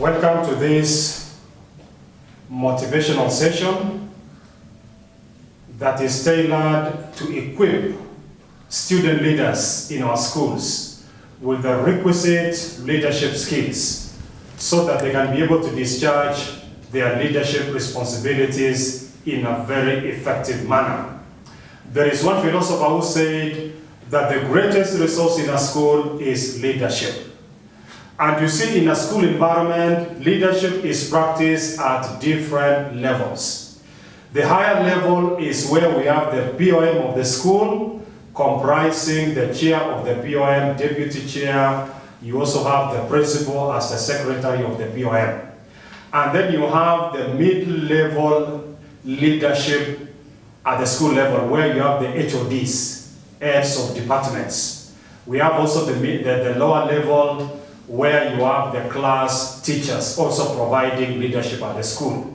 Welcome to this motivational session that is tailored to equip student leaders in our schools with the requisite leadership skills so that they can be able to discharge their leadership responsibilities in a very effective manner. There is one philosopher who said that the greatest resource in a school is leadership. And you see, in a school environment, leadership is practiced at different levels. The higher level is where we have the POM of the school, comprising the chair of the POM, deputy chair. You also have the principal as the secretary of the POM. And then you have the mid-level leadership at the school level, where you have the HODs, heads of departments. We have also the lower level, where you have the class teachers also providing leadership at the school.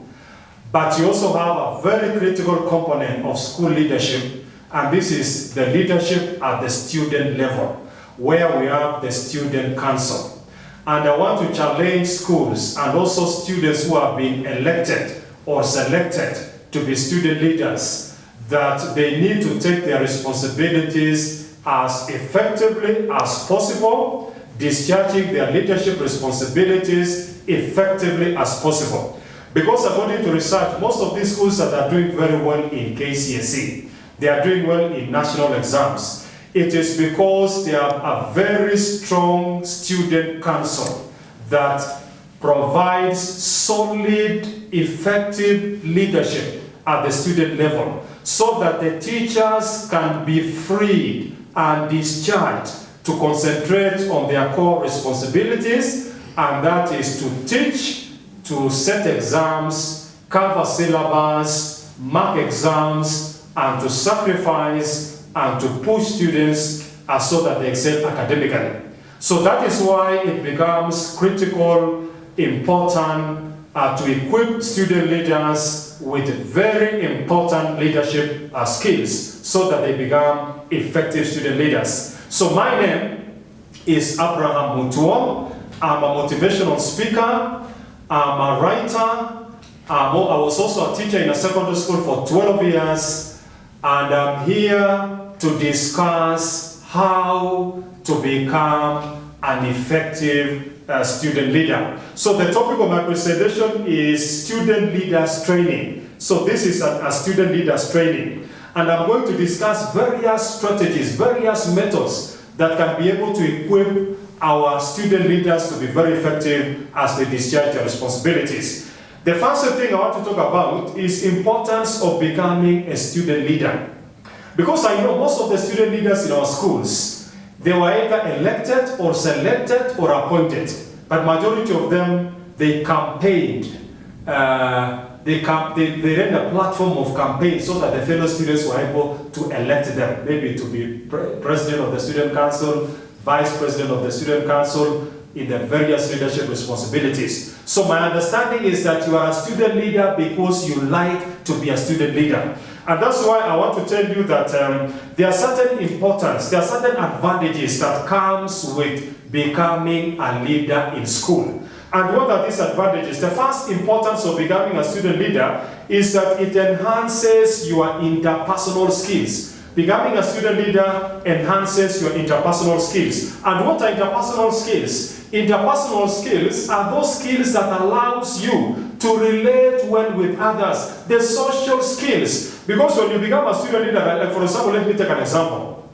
But you also have a very critical component of school leadership, and this is the leadership at the student level, where we have the student council. And I want to challenge schools and also students who have been elected or selected to be student leaders that they need to take their responsibilities as effectively as possible, discharging their leadership responsibilities effectively as possible. Because according to research, most of these schools that are doing very well in KCSE, they are doing well in national exams. It is because they have a very strong student council that provides solid, effective leadership at the student level, so that the teachers can be freed and discharged to concentrate on their core responsibilities, and that is to teach, to set exams, cover syllabus, mark exams, and to sacrifice and to push students so that they excel academically. So that is why it becomes critical, important to equip student leaders with very important leadership skills so that they become effective student leaders. So my name is Abraham Mutuo. I'm a motivational speaker. I'm a writer. I was also a teacher in a secondary school for 12 years. And I'm here to discuss how to become an effective student leader. So the topic of my presentation is student leaders training. So this is a student leaders training. And I'm going to discuss various strategies, various methods that can be able to equip our student leaders to be very effective as they discharge their responsibilities. The first thing I want to talk about is importance of becoming a student leader. Because I know most of the student leaders in our schools, they were either elected or selected or appointed. But majority of them, they campaigned. They ran a platform of campaign so that the fellow students were able to elect them, maybe to be president of the student council, vice president of the student council, in the various leadership responsibilities. So my understanding is that you are a student leader because you like to be a student leader. And that's why I want to tell you that there are certain importance, there are certain advantages that comes with becoming a leader in school. And what are these advantages? The first importance of becoming a student leader is that it enhances your interpersonal skills. Becoming a student leader enhances your interpersonal skills. And what are interpersonal skills? Interpersonal skills are those skills that allows you to relate well with others. The social skills. Because when you become a student leader, like for example, let me take an example.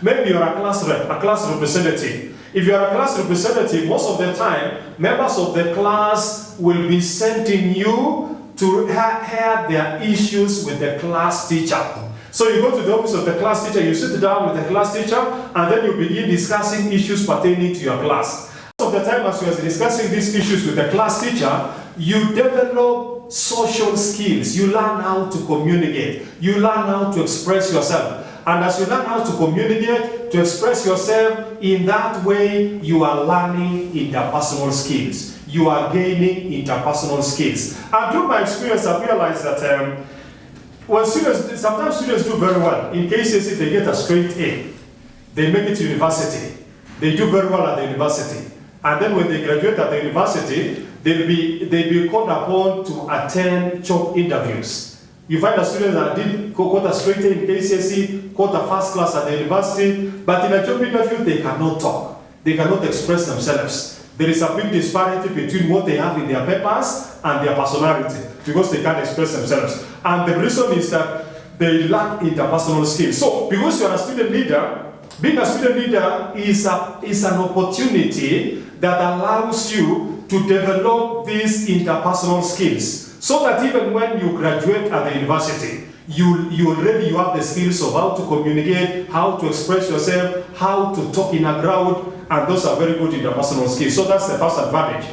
Maybe you're a class rep, a class representative. If you are a class representative, most of the time, members of the class will be sending you to hear their issues with the class teacher. So you go to the office of the class teacher, you sit down with the class teacher, and then you begin discussing issues pertaining to your class. Most of the time, as you are discussing these issues with the class teacher, you develop social skills. You learn how to communicate. You learn how to express yourself. And as you learn how to communicate, to express yourself, in that way, you are learning interpersonal skills. You are gaining interpersonal skills. And through my experience, I've realized that when sometimes students do very well. In cases, if they get a straight A, they make it to university. They do very well at the university. And then when they graduate at the university, they'll be called upon to attend job interviews. You find a student that did quota straight in KCSE, quota first class at the university, but in a job interview they cannot talk. They cannot express themselves. There is a big disparity between what they have in their papers and their personality because they can't express themselves. And the reason is that they lack interpersonal skills. So, because you are a student leader, being a student leader is an opportunity that allows you to develop these interpersonal skills so that even when you graduate at the university, you already have the skills of how to communicate, how to express yourself, how to talk in a crowd, and those are very good interpersonal skills. So that's the first advantage.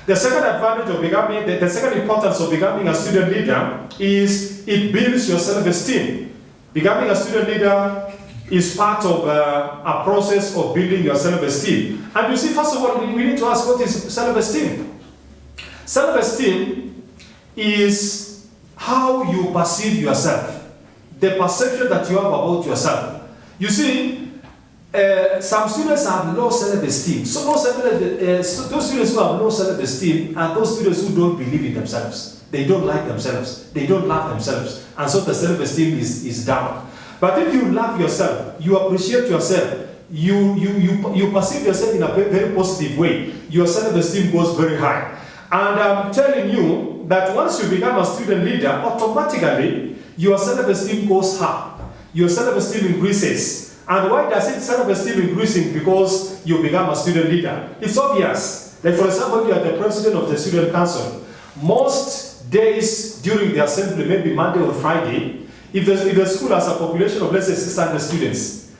The second advantage of becoming, the second importance of becoming a student leader is it builds your self-esteem. Becoming a student leader is part of a process of building your self-esteem. And you see, first of all, we need to ask, what is self-esteem? Self-esteem is how you perceive yourself, the perception that you have about yourself. You see, some students have low self-esteem. So those students who have low self-esteem are those students who don't believe in themselves. They don't like themselves. They don't love themselves. And so the self-esteem is down. But if you love yourself, you appreciate yourself, you perceive yourself in a very positive way, your self-esteem goes very high. And I'm telling you that once you become a student leader, automatically your self-esteem goes up. Your self-esteem increases. And why does it self-esteem increasing? Because you become a student leader. It's obvious. Like for example, you are the president of the student council. Most days during the assembly, maybe Monday or Friday, if the school has a population of let's say 600 students,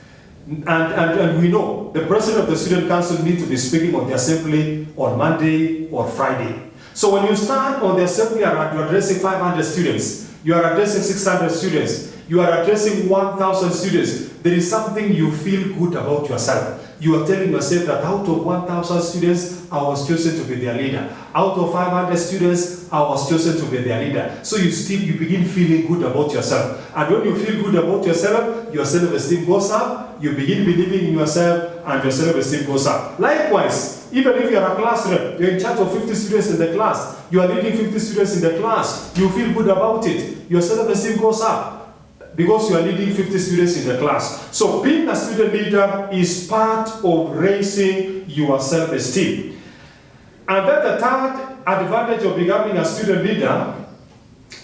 and we know the president of the student council needs to be speaking on the assembly on Monday or Friday. So when you start on the assembly and you're addressing 500 students, you are addressing 600 students, you are addressing 1,000 students, there is something you feel good about yourself. You are telling yourself that out of 1,000 students, I was chosen to be their leader. Out of 500 students, I was chosen to be their leader. So you begin feeling good about yourself. And when you feel good about yourself, your self-esteem goes up, you begin believing in yourself, and your self-esteem goes up. Likewise, even if you are a class rep, you're in charge of 50 students in the class, you are leading 50 students in the class, you feel good about it, your self-esteem goes up, because you are leading 50 students in the class. So being a student leader is part of raising your self-esteem. And then the third advantage of becoming a student leader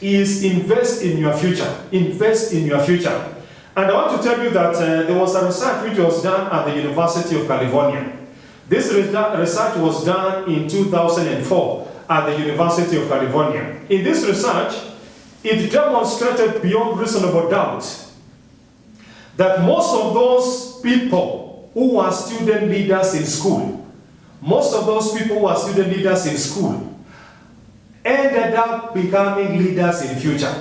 is invest in your future. Invest in your future. And I want to tell you that there was a research which was done at the University of California. This research was done in 2004 at the University of California. In this research, it demonstrated beyond reasonable doubt that most of those people who were student leaders in school, ended up becoming leaders in future.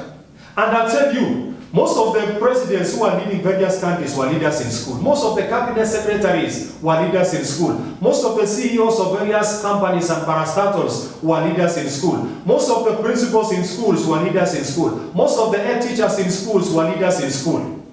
And I'll tell you, most of the presidents who are leading various countries were leaders in school. Most of the cabinet secretaries were leaders in school. Most of the CEOs of various companies and parastatals were leaders in school. Most of the principals in schools were leaders in school. Most of the head teachers in schools were leaders in school. And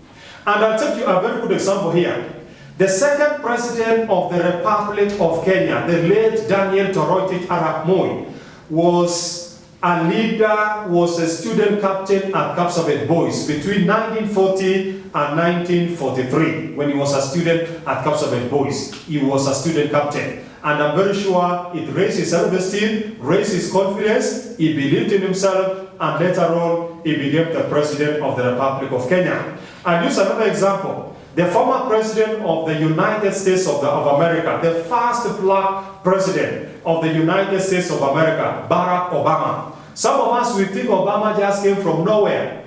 I'll take you a very good example here. The second president of the Republic of Kenya, the late Daniel Toroitich Arap Moi, was a leader, was a student captain at Kapsabet Boys between 1940 and 1943. When he was a student at Kapsabet Boys, he was a student captain. And I'm very sure it raised his self-esteem, raised his confidence, he believed in himself, and later on, he became the president of the Republic of Kenya. And use another example. The former president of the United States of America, the first black president of the United States of America, Barack Obama. Some of us, we think Obama just came from nowhere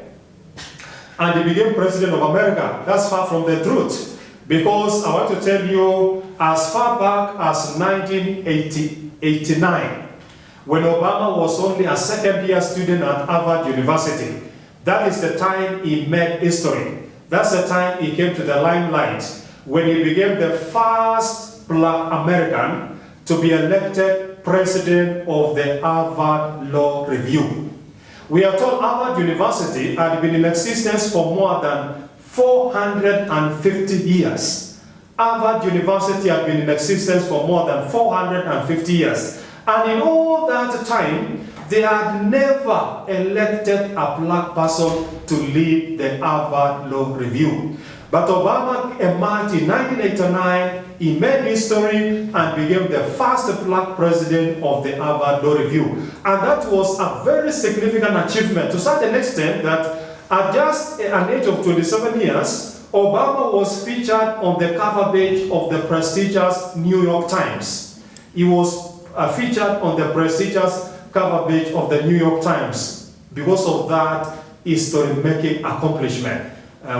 and he became president of America. That's far from the truth. Because I want to tell you, as far back as 1989, when Obama was only a second-year student at Harvard University, that is the time he made history. That's the time he came to the limelight, when he became the first black American to be elected president of the Harvard Law Review. We are told Harvard University had been in existence for more than 450 years. Harvard University had been in existence for more than 450 years. And in all that time, they had never elected a black person to lead the Harvard Law Review. But Obama emerged in 1989, he made history and became the first black president of the Harvard Law Review. And that was a very significant achievement to such an extent that at just an age of 27 years, Obama was featured on the cover page of the prestigious New York Times. He was featured on the prestigious cover page of the New York Times because of that history-making accomplishment.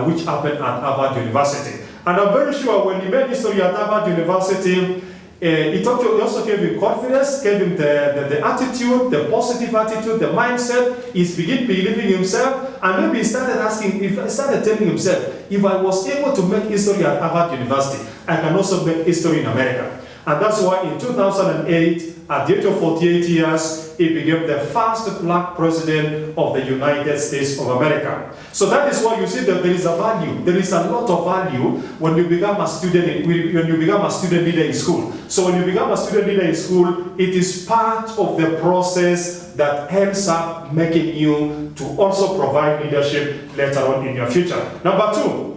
Which happened at Harvard University. And I'm very sure when he made history at Harvard University, it also gave him confidence, gave him the attitude, the positive attitude, the mindset. He began believing himself, and maybe he started telling himself, if I was able to make history at Harvard University, I can also make history in America. And that's why in 2008, at the age of 48 years, he became the first black president of the United States of America. So that is why you see that there is a value. There is a lot of value when you become a student, when you become a student leader in school. So when you become a student leader in school, it is part of the process that ends up making you to also provide leadership later on in your future. Number two,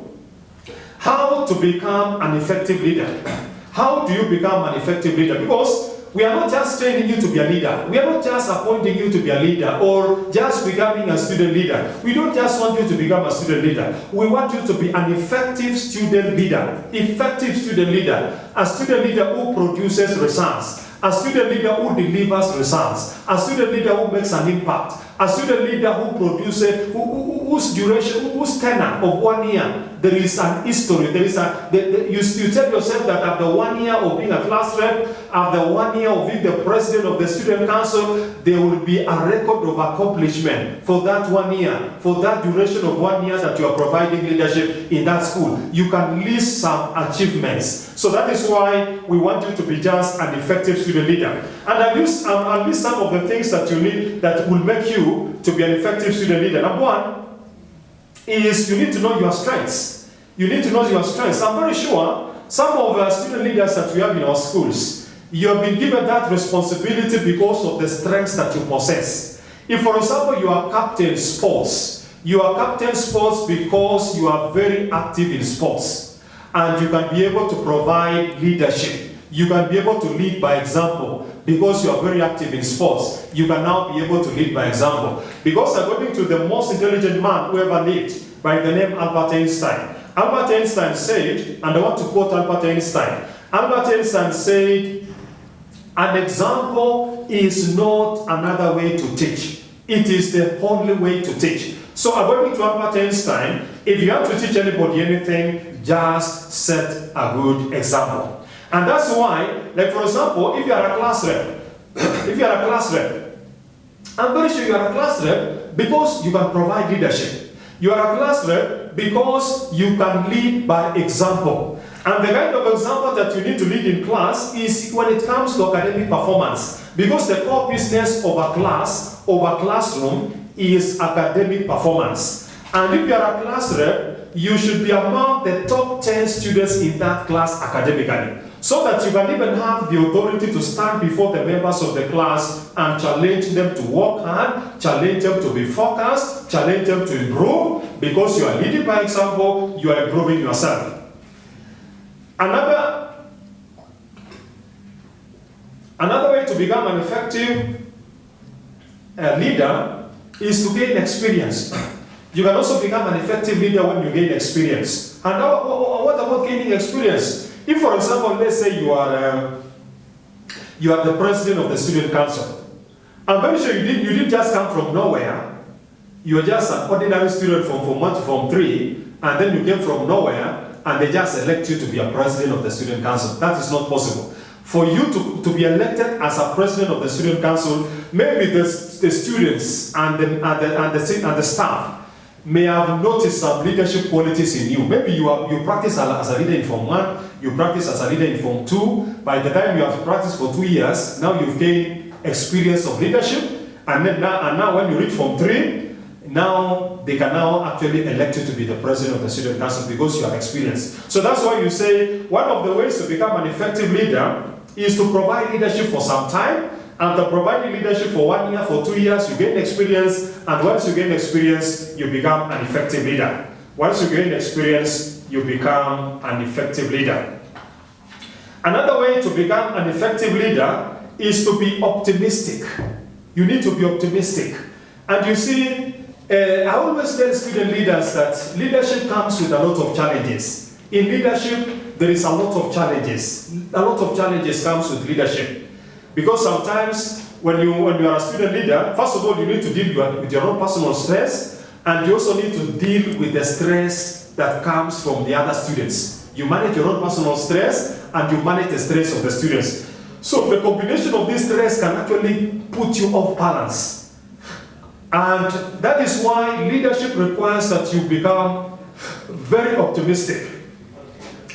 how to become an effective leader. How do you become an effective leader? Because we are not just training you to be a leader. We are not just appointing you to be a leader or just becoming a student leader. We don't just want you to become a student leader. We want you to be an effective student leader. Effective student leader. A student leader who produces results. A student leader who delivers results. A student leader who makes an impact. A student leader who produces, whose duration, whose tenure of 1 year, there is an history. There is you tell yourself that after 1 year of being a class rep, after 1 year of being the president of the student council, there will be a record of accomplishment for that 1 year, for that duration of 1 year that you are providing leadership in that school. You can list some achievements. So that is why we want you to be just an effective student leader. And I'll list some of the things that you need that will make you to be an effective student leader. Number one is you need to know your strengths. You need to know your strengths. I'm very sure some of our student leaders that we have in our schools, you have been given that responsibility because of the strengths that you possess. If, for example, you are captain sports, you are captain sports because you are very active in sports and you can be able to provide leadership. You can be able to lead by example because you are very active in sports. You can now be able to lead by example. Because according to the most intelligent man who ever lived, by the name Albert Einstein, Albert Einstein said, and I want to quote Albert Einstein. Albert Einstein said, an example is not another way to teach. It is the only way to teach. So according to Albert Einstein, if you have to teach anybody anything, just set a good example. And that's why, like for example, if you are a class rep, I'm very sure you are a class rep because you can provide leadership. You are a class rep because you can lead by example. And the kind of example that you need to lead in class is when it comes to academic performance. Because the core business of a class, of a classroom, is academic performance. And if you are a class rep, you should be among the top 10 students in that class academically. So that you can even have the authority to stand before the members of the class and challenge them to work hard, challenge them to be focused, challenge them to improve, because you are leading by example, you are improving yourself. Another way to become an effective leader is to gain experience. You can also become an effective leader when you gain experience. And now, what about gaining experience? If, for example, let's say you are the president of the student council, I'm very sure you didn't just come from nowhere. You are just an ordinary student from Form 1 to Form 3, and then you came from nowhere, and they just elect you to be a president of the student council. That is not possible. For you to be elected as a president of the student council, maybe the students and the staff may have noticed some leadership qualities in you. Maybe you practice as a leader in Form 1, you practice as a leader in Form 2. By the time you have practiced for 2 years, now you've gained experience of leadership. And now when you reach Form 3, now they can now actually elect you to be the president of the student council because you have experience. So that's why you say one of the ways to become an effective leader is to provide leadership for some time, After providing leadership for 1 year, for 2 years, you gain experience, and once you gain experience, you become an effective leader. Once you gain experience, you become an effective leader. Another way to become an effective leader is to be optimistic. You need to be optimistic. And you see, I always tell student leaders that leadership comes with a lot of challenges. In leadership, there is a lot of challenges. A lot of challenges comes with leadership. Because sometimes when you are a student leader, first of all, you need to deal with your own personal stress, and you also need to deal with the stress that comes from the other students. You manage your own personal stress, and you manage the stress of the students. So the combination of this stress can actually put you off balance. And that is why leadership requires that you become very optimistic.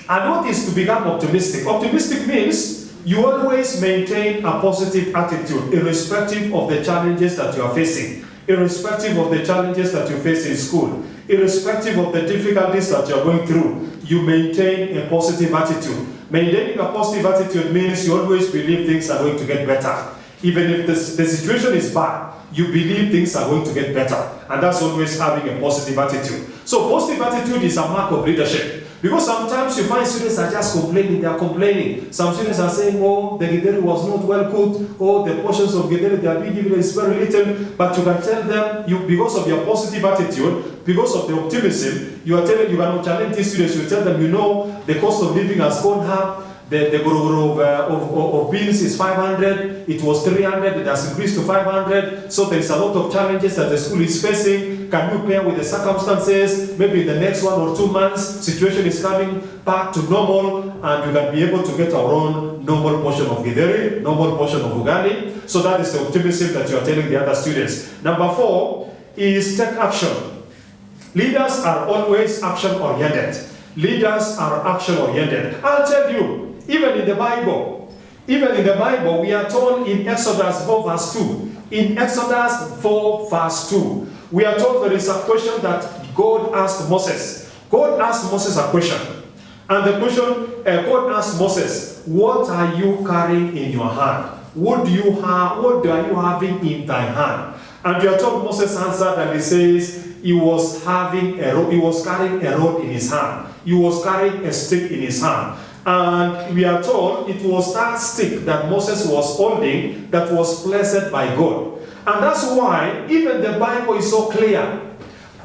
And what is to become optimistic? Optimistic means you always maintain a positive attitude, irrespective of the challenges that you are facing, irrespective of the challenges that you face in school, irrespective of the difficulties that you are going through. You maintain a positive attitude. Maintaining a positive attitude means you always believe things are going to get better. Even if the situation is bad, you believe things are going to get better. And that's always having a positive attitude. So positive attitude is a mark of leadership. Because sometimes you find students are just complaining, they are complaining. Some students are saying, oh, the githeri was not well cooked, oh, the portions of githeri they are being given is very little. But you can tell them, because of your positive attitude, because of the optimism, you are telling, you cannot challenge these students, you tell them, you know, the cost of living has gone up. The gorogoro of beans is 500, it was 300, it has increased to 500, so there is a lot of challenges that the school is facing. Can you pair with the circumstances? Maybe in the next 1 or 2 months, situation is coming back to normal, and you can be able to get our own normal portion of githeri, normal portion of ugali. So that is the optimism that you are telling the other students. Number 4 is take action. Leaders are always action-oriented. Leaders are action-oriented. I'll tell you, even in the Bible, we are told in Exodus 4 verse 2. In Exodus 4 verse 2, we are told there is a question that God asked Moses. God asked Moses a question. And the question, God asked Moses, what are you carrying in your hand? What are you having in thy hand? And you are told Moses answered, and he says, he was carrying a rod in his hand. He was carrying a stick in his hand. And we are told it was that stick that Moses was holding that was blessed by God. And that's why even the Bible is so clear.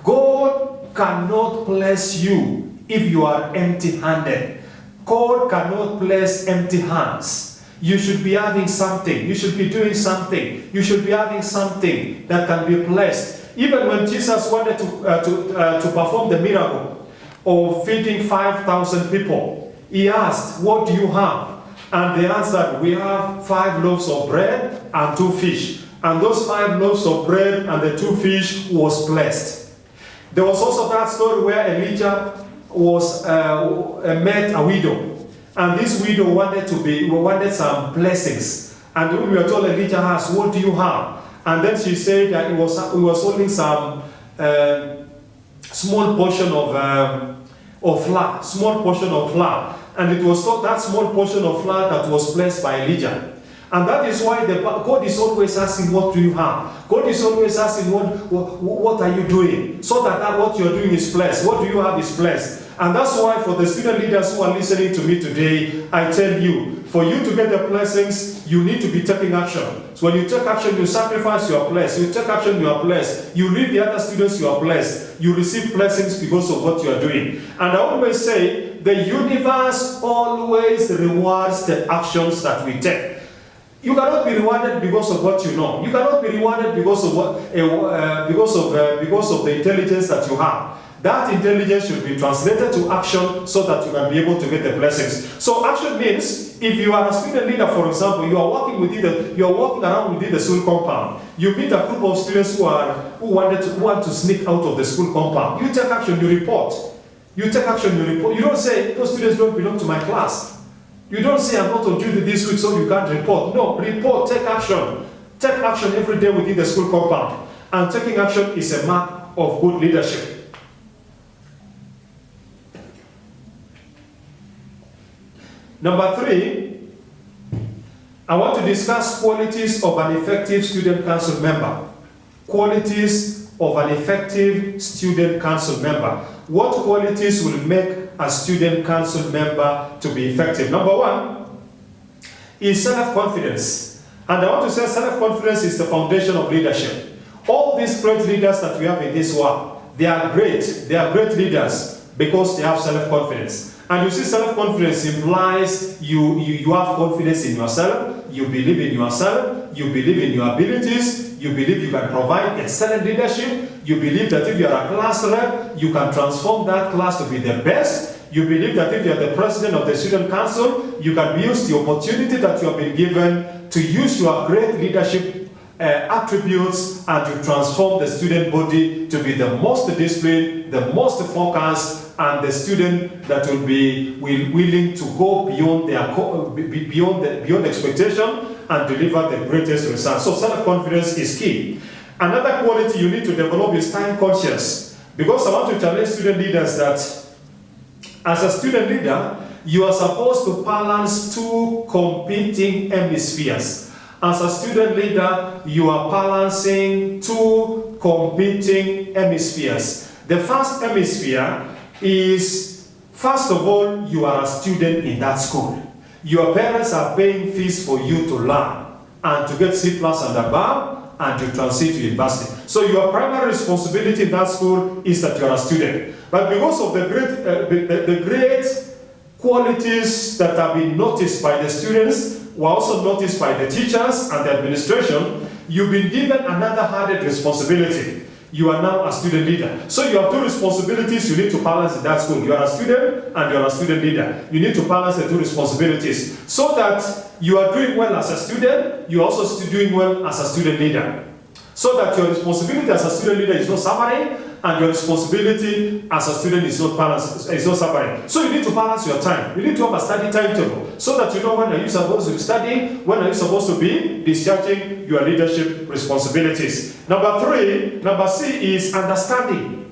God cannot bless you if you are empty-handed. God cannot bless empty hands. You should be having something. You should be doing something. You should be having something that can be blessed. Even when Jesus wanted to perform the miracle of feeding 5,000 people, he asked, what do you have? And they answered, we have 5 loaves of bread and 2 fish. And those 5 loaves of bread and the 2 fish was blessed. There was also that story where Elijah met a widow. And this widow wanted some blessings. And we were told, Elijah asked, what do you have? And then she said that he was holding some small portion of flour, small portion of flour. And it was that small portion of flour that was blessed by Elijah. And that is why God is always asking, what do you have? God is always asking, what are you doing? So that what you are doing is blessed. What do you have is blessed. And that's why for the student leaders who are listening to me today, I tell you, for you to get the blessings, you need to be taking action. So when you take action, you sacrifice, you are blessed. You take action, you are blessed. You lead the other students, you are blessed. You receive blessings because of what you are doing. And I always say, the universe always rewards the actions that we take. You cannot be rewarded because of what you know. You cannot be rewarded because of because of the intelligence that you have. That intelligence should be translated to action so that you can be able to get the blessings. So action means, if you are a student leader, for example, you are walking around within the school compound. You meet a group of students who want to sneak out of the school compound. You take action, you report. You take action, you report. You don't say, those students don't belong to my class. You don't say, I'm not on duty this week, so you can't report. No, report, take action. Take action every day within the school compound. And taking action is a mark of good leadership. Number 3, I want to discuss qualities of an effective student council member. Qualities of an effective student council member. What qualities will make a student council member to be effective? Number one is self-confidence. And I want to say self-confidence is the foundation of leadership. All these great leaders that we have in this world, they are great. They are great leaders because they have self-confidence. And you see, self-confidence implies you have confidence in yourself, you believe in yourself, you believe in your abilities, you believe you can provide excellent leadership, you believe that if you are a class rep, you can transform that class to be the best, you believe that if you are the president of the student council, you can use the opportunity that you have been given to use your great leadership attributes and to transform the student body to be the most disciplined, the most focused, and the student that will be willing to go beyond their beyond expectation and deliver the greatest results. So self-confidence is key. Another quality you need to develop is time conscious, because I want to challenge student leaders that as a student leader, you are supposed to balance two competing hemispheres. As a student leader, you are balancing two competing hemispheres. The first hemisphere is, first of all, you are a student in that school. Your parents are paying fees for you to learn and to get C+ and above and to transit to university. So your primary responsibility in that school is that you are a student. But because of the great qualities that have been noticed by the students, were also noticed by the teachers and the administration, you've been given another added responsibility. You are now a student leader. So you have two responsibilities you need to balance in that school. You are a student and you are a student leader. You need to balance the two responsibilities so that you are doing well as a student, you are also doing well as a student leader. So that your responsibility as a student leader is not suffering, and your responsibility as a student is not suffering. So you need to balance your time. You need to have a study timetable so that you know when are you supposed to be studying, when are you supposed to be discharging your leadership responsibilities. Number C is understanding.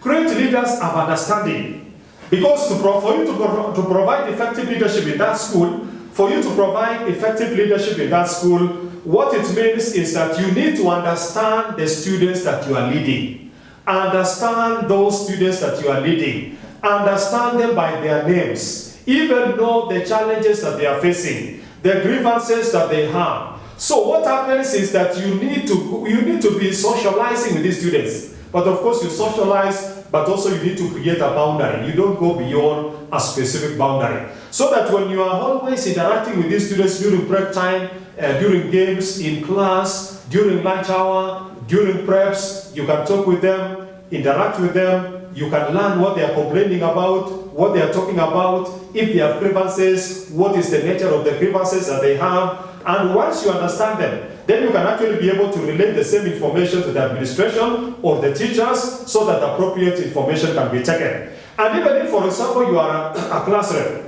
Great leaders have understanding. Because for you to provide effective leadership in that school, for you to provide effective leadership in that school, what it means is that you need to understand the students that you are leading. Understand those students that you are leading. Understand them by their names. Even know the challenges that they are facing, the grievances that they have. So what happens is that you need to be socializing with these students. But of course you socialize, but also you need to create a boundary. You don't go beyond a specific boundary. So that when you are always interacting with these students during break time, during games, in class, during lunch hour, during preps, you can talk with them, interact with them, you can learn what they are complaining about, what they are talking about, if they have grievances, what is the nature of the grievances that they have, and once you understand them, then you can actually be able to relate the same information to the administration or the teachers so that appropriate information can be taken. And even if, for example, you are a class rep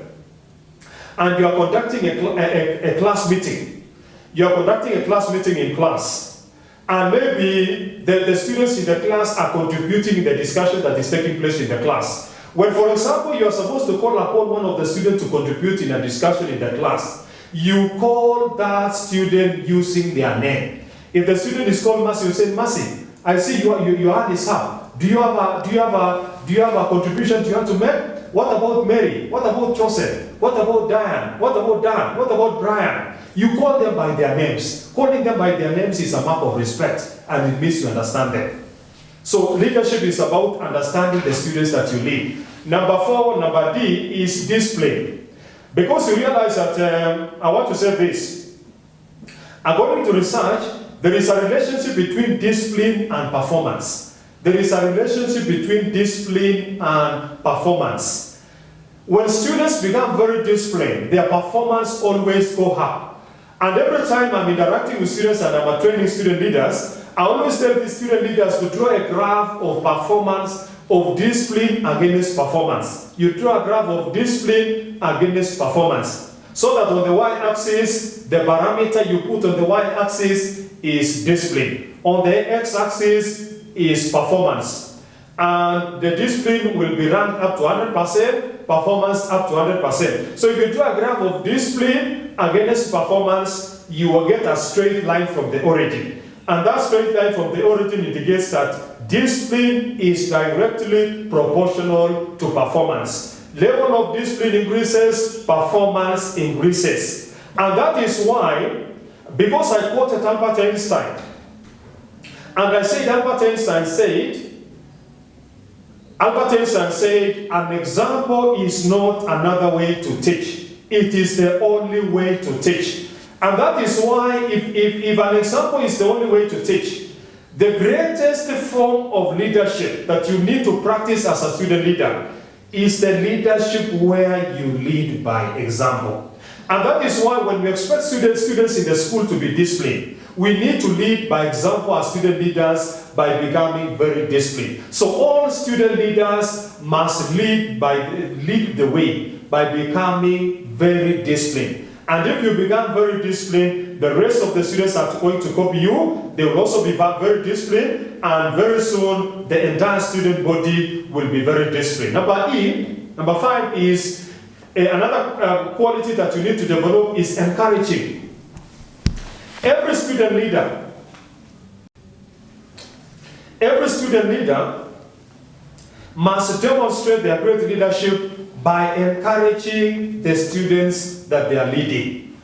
and you are conducting a class meeting, you are conducting a class meeting in class, and maybe the students in the class are contributing in the discussion that is taking place in the class. When, for example, you are supposed to call upon one of the students to contribute in a discussion in the class, you call that student using their name. If the student is called Mercy, you say, Mercy, I see your hand is up. Do you have a contribution you want to make? What about Mary? What about Joseph? What about Diane? What about Dan? What about Brian? You call them by their names. Calling them by their names is a mark of respect, and it means you understand them. So leadership is about understanding the students that you lead. Number D is discipline. Because you realize that, I want to say this. According to research, there is a relationship between discipline and performance. There is a relationship between discipline and performance. When students become very disciplined, their performance always goes up. And every time I'm interacting with students and I'm training student leaders, I always tell the student leaders to draw a graph of performance, of discipline against performance. You draw a graph of discipline against performance. So that on the y-axis, the parameter you put on the y-axis is discipline. On the x-axis is performance. And the discipline will be ranked up to 100%, performance up to 100%. So if you do a graph of discipline against performance, you will get a straight line from the origin. And that straight line from the origin indicates that discipline is directly proportional to performance. Level of discipline increases, performance increases. And that is why, because I quoted Albert Einstein, and I said Albert Einstein said, an example is not another way to teach. It is the only way to teach. And that is why if an example is the only way to teach, the greatest form of leadership that you need to practice as a student leader is the leadership where you lead by example. And that is why when we expect students in the school to be disciplined, we need to lead by example as student leaders by becoming very disciplined. So all student leaders must lead the way by becoming very disciplined. And if you become very disciplined, the rest of the students are going to copy you. They will also be very disciplined, and very soon the entire student body will be very disciplined. Number 5 is another quality that you need to develop is encouraging. Every student leader must demonstrate their great leadership by encouraging the students that they are leading.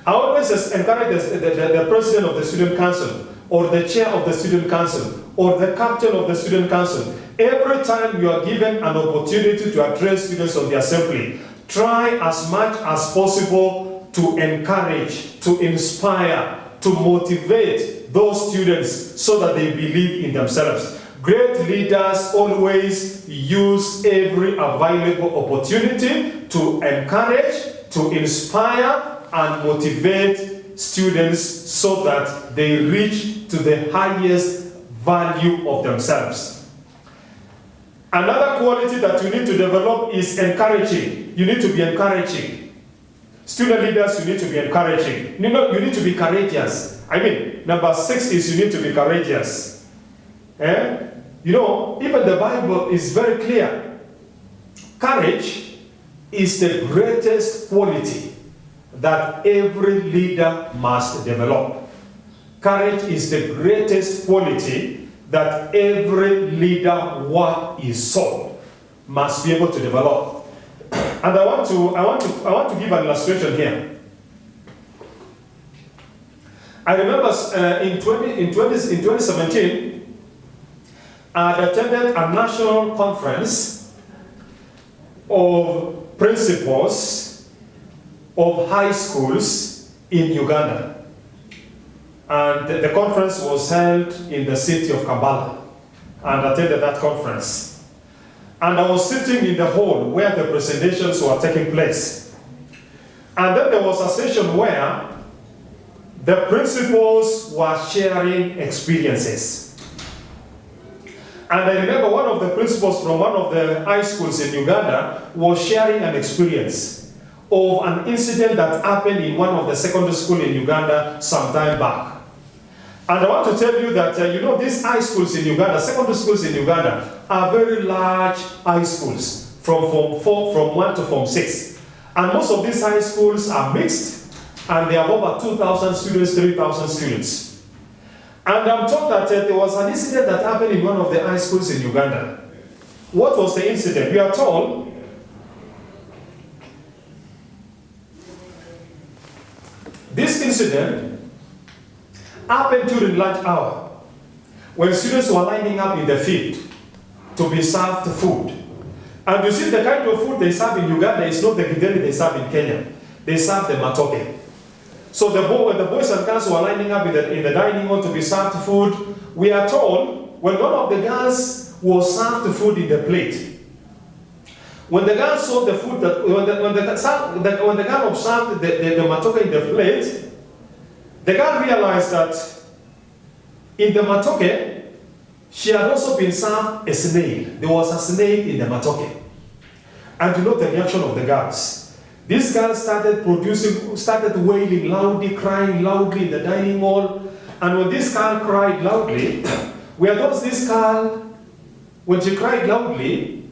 I always encourage the president of the student council, or the chair of the student council, or the captain of the student council. Every time you are given an opportunity to address students of the assembly, try as much as possible to encourage, to inspire, to motivate those students so that they believe in themselves. Great leaders always use every available opportunity to encourage, to inspire, and motivate students so that they reach to the highest value of themselves. Another quality that you need to develop is encouraging. You need to be encouraging. Student leaders, you need to be encouraging. You need to be courageous. Number 6 is you need to be courageous. Even the Bible is very clear. Courage is the greatest quality that every leader must develop. Courage is the greatest quality that every leader worth his soul must be able to develop. And I want to give an illustration here. I remember in 2017, I attended a national conference of principals of high schools in Uganda. And the conference was held in the city of Kampala, and I attended that conference. And I was sitting in the hall where the presentations were taking place. And then there was a session where the principals were sharing experiences. And I remember one of the principals from one of the high schools in Uganda was sharing an experience of an incident that happened in one of the secondary schools in Uganda some time back. And I want to tell you that, these high schools in Uganda, secondary schools in Uganda, are very large high schools, from Form 1 to Form 6. And most of these high schools are mixed, and they have over 2,000 students, 3,000 students. And I'm told that there was an incident that happened in one of the high schools in Uganda. What was the incident? We are told this incident happened during lunch hour, when students were lining up in the field to be served food. And you see, the kind of food they serve in Uganda is not the githeri they serve in Kenya. They serve the matoke. So when the boys and girls were lining up in the dining hall to be served food, we are told when one of the girls was served food in the plate, when the girl saw the food, when the girl observed the matoke in the plate, the girl realized that in the matoke, she had also been served a snail. There was a snail in the matoke. And you know the reaction of the girls. These girls started wailing loudly, crying loudly in the dining hall. And when this girl cried loudly, when she cried loudly,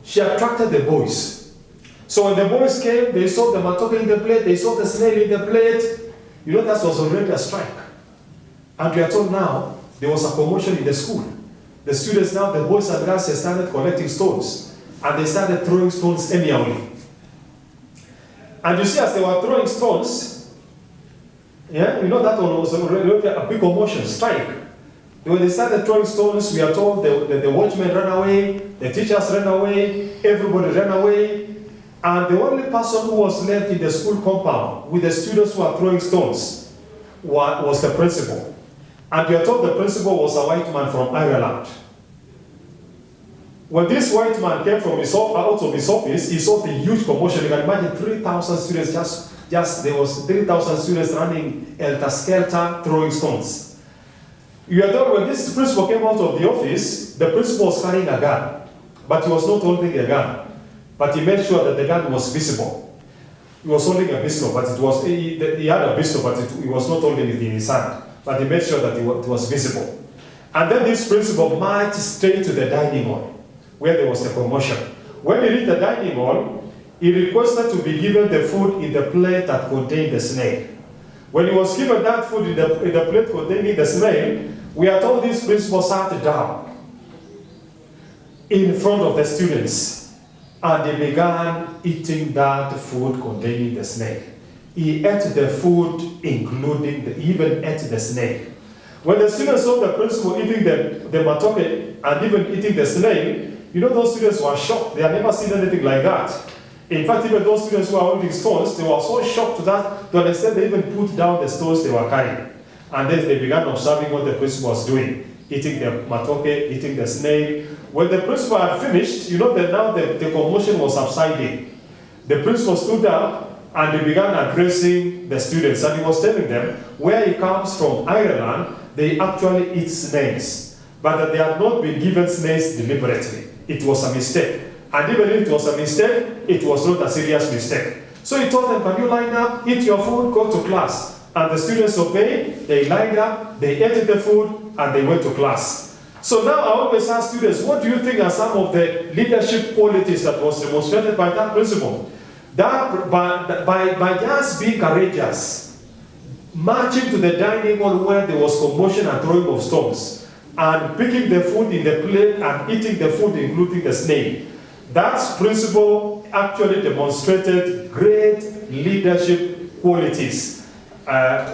she attracted the boys. So when the boys came, they saw the matoke in the plate, they saw the snail in the plate. You know, that was already a strike. And we are told now, there was a commotion in the school. The students now, the boys and girls, started collecting stones. And they started throwing stones anyhow. And you see, as they were throwing stones, yeah, you know, that one was already a big commotion, strike. When they started throwing stones, we are told the watchmen ran away, the teachers ran away, everybody ran away. And the only person who was left in the school compound with the students who were throwing stones was the principal. And we are told the principal was a white man from Ireland. When this white man came from out of his office, he saw the huge commotion. You can imagine 3,000 students, there was 3,000 students running helter-skelter, throwing stones. You are told when this principal came out of the office, the principal was carrying a gun, but he was not holding a gun. But he made sure that the gun was visible. He was holding a pistol, but he had a pistol, but he was not holding it in his hand. But he made sure that it was visible. And then this principal marched straight to the dining hall, where there was the commotion. When he reached the dining hall, he requested to be given the food in the plate that contained the snail. When he was given that food in the plate containing the snail, we are told this principal sat down in front of the students. And they began eating that food containing the snail. He ate the food, he even ate the snail. When the students saw the principal eating the matoke and even eating the snail, you know, those students were shocked. They had never seen anything like that. In fact, even those students who were holding stones, they were so shocked to that, to an extent they even put down the stones they were carrying. And then they began observing what the principal was doing, eating the matoke, eating the snail. When the principal had finished, you know that now the commotion was subsiding. The principal stood up and he began addressing the students, and he was telling them where he comes from, Ireland, they actually eat snails, but that they had not been given snails deliberately. It was a mistake. And even if it was a mistake, it was not a serious mistake. So he told them, can you line up, eat your food, go to class. And the students obeyed, they lined up, they ate the food, and they went to class. So now I always ask students, what do you think are some of the leadership qualities that was demonstrated by that principal? That by just being courageous, marching to the dining hall where there was commotion and throwing of stones, and picking the food in the plate and eating the food, including the snail. That principal actually demonstrated great leadership qualities.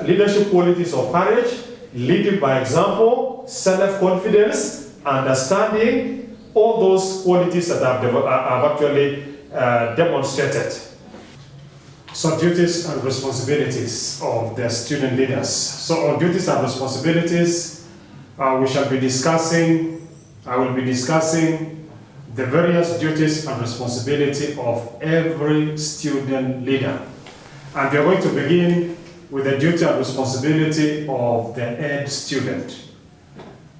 Leadership qualities of courage, leading by example, self-confidence, understanding, all those qualities that have actually demonstrated. So duties and responsibilities of the student leaders. So on duties and responsibilities, we shall be discussing, I will be discussing the various duties and responsibility of every student leader. And we are going to begin with the duty and responsibility of the head student,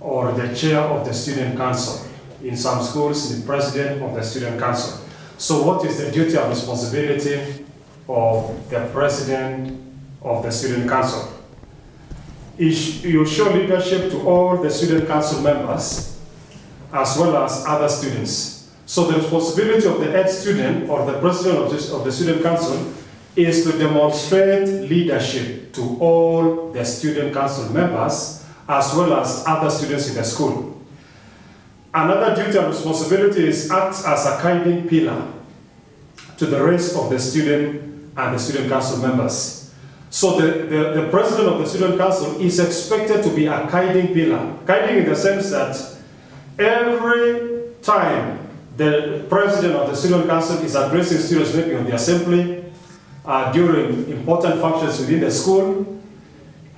or the chair of the student council. In some schools, the president of the student council. So what is the duty and responsibility of the president of the student council? You show leadership to all the student council members, as well as other students. So the responsibility of the head student, or the president of the student council, is to demonstrate leadership to all the student council members, as well as other students in the school. Another duty and responsibility is act as a guiding pillar to the rest of the student and the student council members. So the president of the student council is expected to be a guiding pillar. Guiding in the sense that every time the president of the student council is addressing students maybe on the assembly, during important functions within the school,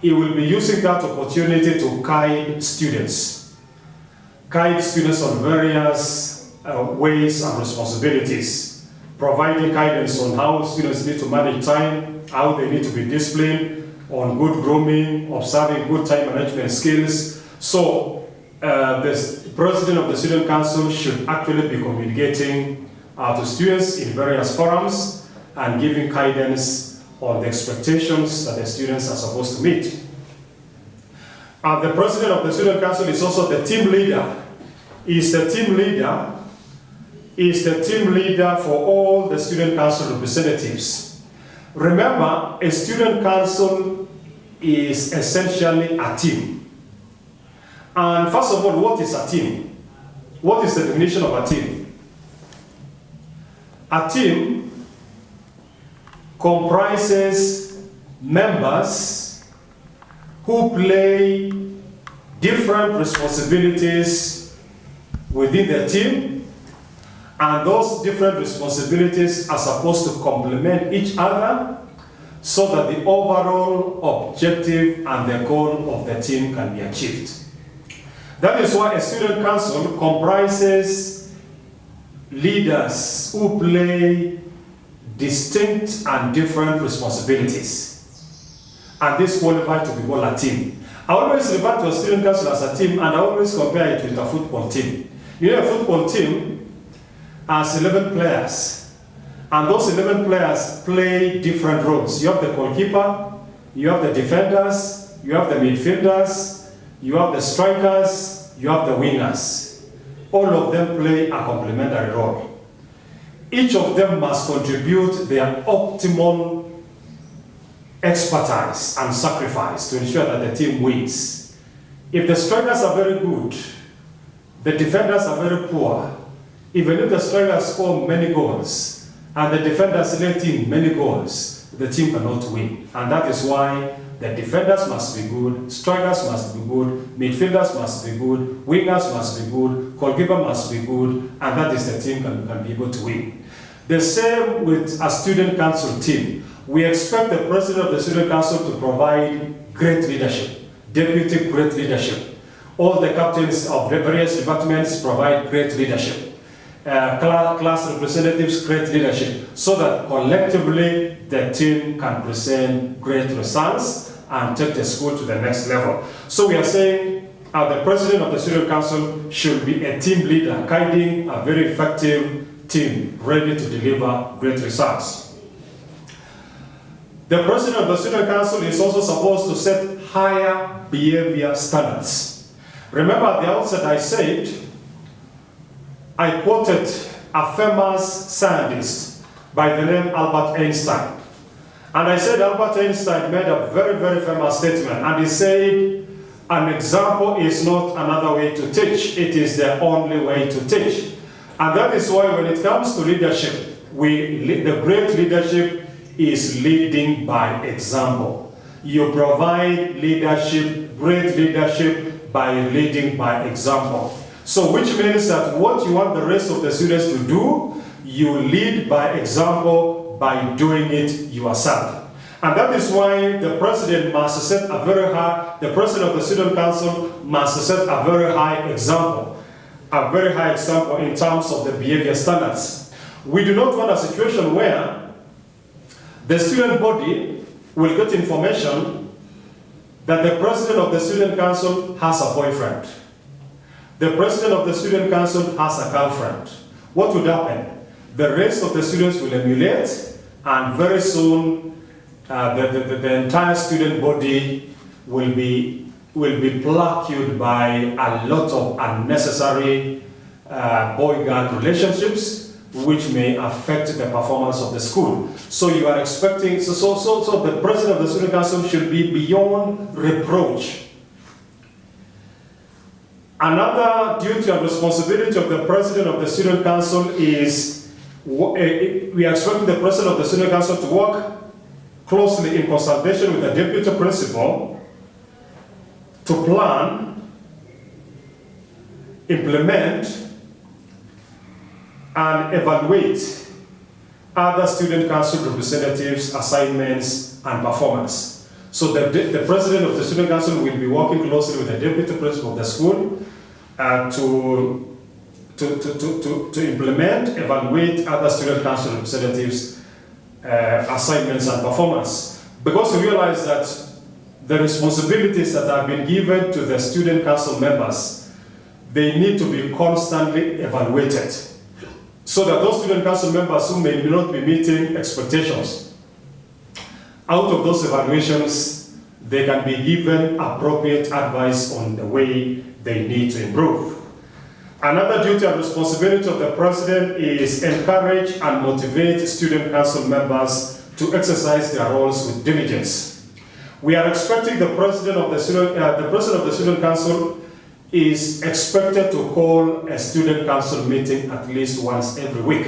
he will be using that opportunity to guide students. Guide students on various ways and responsibilities, providing guidance on how students need to manage time, how they need to be disciplined, on good grooming, observing good time management skills. So the president of the student council should actually be communicating to students in various forums and giving guidance on the expectations that the students are supposed to meet. And the president of the student council is also the team leader. He is the team leader is the team leader for all the student council representatives. Remember, a student council is essentially a team. And first of all, what is a team? What is the definition of a team? A team comprises members who play different responsibilities within the team, and those different responsibilities are supposed to complement each other so that the overall objective and the goal of the team can be achieved. That is why a student council comprises leaders who play distinct and different responsibilities, and this qualifies to be called a team. I always refer to a student council as a team, and I always compare it with a football team. You know, a football team has 11 players, and those 11 players play different roles. You have the goalkeeper, you have the defenders, you have the midfielders, you have the strikers, you have the wingers. All of them play a complementary role. Each of them must contribute their optimal expertise and sacrifice to ensure that the team wins. If the strikers are very good, the defenders are very poor. Even if the strikers score many goals and the defenders let in many goals, the team cannot win. And that is why the defenders must be good, strikers must be good, midfielders must be good, wingers must be good, goalkeeper must be good, and that is the team can be able to win. The same with a student council team. We expect the president of the student council to provide great leadership, deputy great leadership. All the captains of the various departments provide great leadership. Class representatives great leadership, so that collectively the team can present great results and take the school to the next level. So we are saying the president of the student council should be a team leader, guiding a very effective team ready to deliver great results. The president of the student council is also supposed to set higher behavior standards. Remember at the outset I quoted a famous scientist by the name Albert Einstein. And I said Albert Einstein made a very, very famous statement, and he said, an example is not another way to teach, it is the only way to teach. And that is why when it comes to leadership, the great leadership is leading by example. You provide leadership, great leadership, by leading by example. So which means that what you want the rest of the students to do, you lead by example by doing it yourself. And that is why the president must set a very high, the president of the student council must set a very high example in terms of the behavior standards. We do not want a situation where the student body will get information that the president of the student council has a boyfriend. The president of the student council has a girlfriend. What would happen? The rest of the students will emulate, and very soon the entire student body will be plagued by a lot of unnecessary boy-girl relationships, which may affect the performance of the school. So you are expecting, so the president of the student council should be beyond reproach. Another duty and responsibility of the president of the student council is, we are expecting the president of the student council to work closely in consultation with the deputy principal to plan, implement, and evaluate other student council representatives' assignments and performance. So the president of the student council will be working closely with the deputy principal of the school to implement, evaluate other student council representatives' assignments and performance. Because we realize that the responsibilities that have been given to the student council members, they need to be constantly evaluated, so that those student council members who may not be meeting expectations, out of those evaluations, they can be given appropriate advice on the way they need to improve. Another duty and responsibility of the president is encourage and motivate student council members to exercise their roles with diligence. We are expecting the president of the student council is expected to call a student council meeting at least once every week.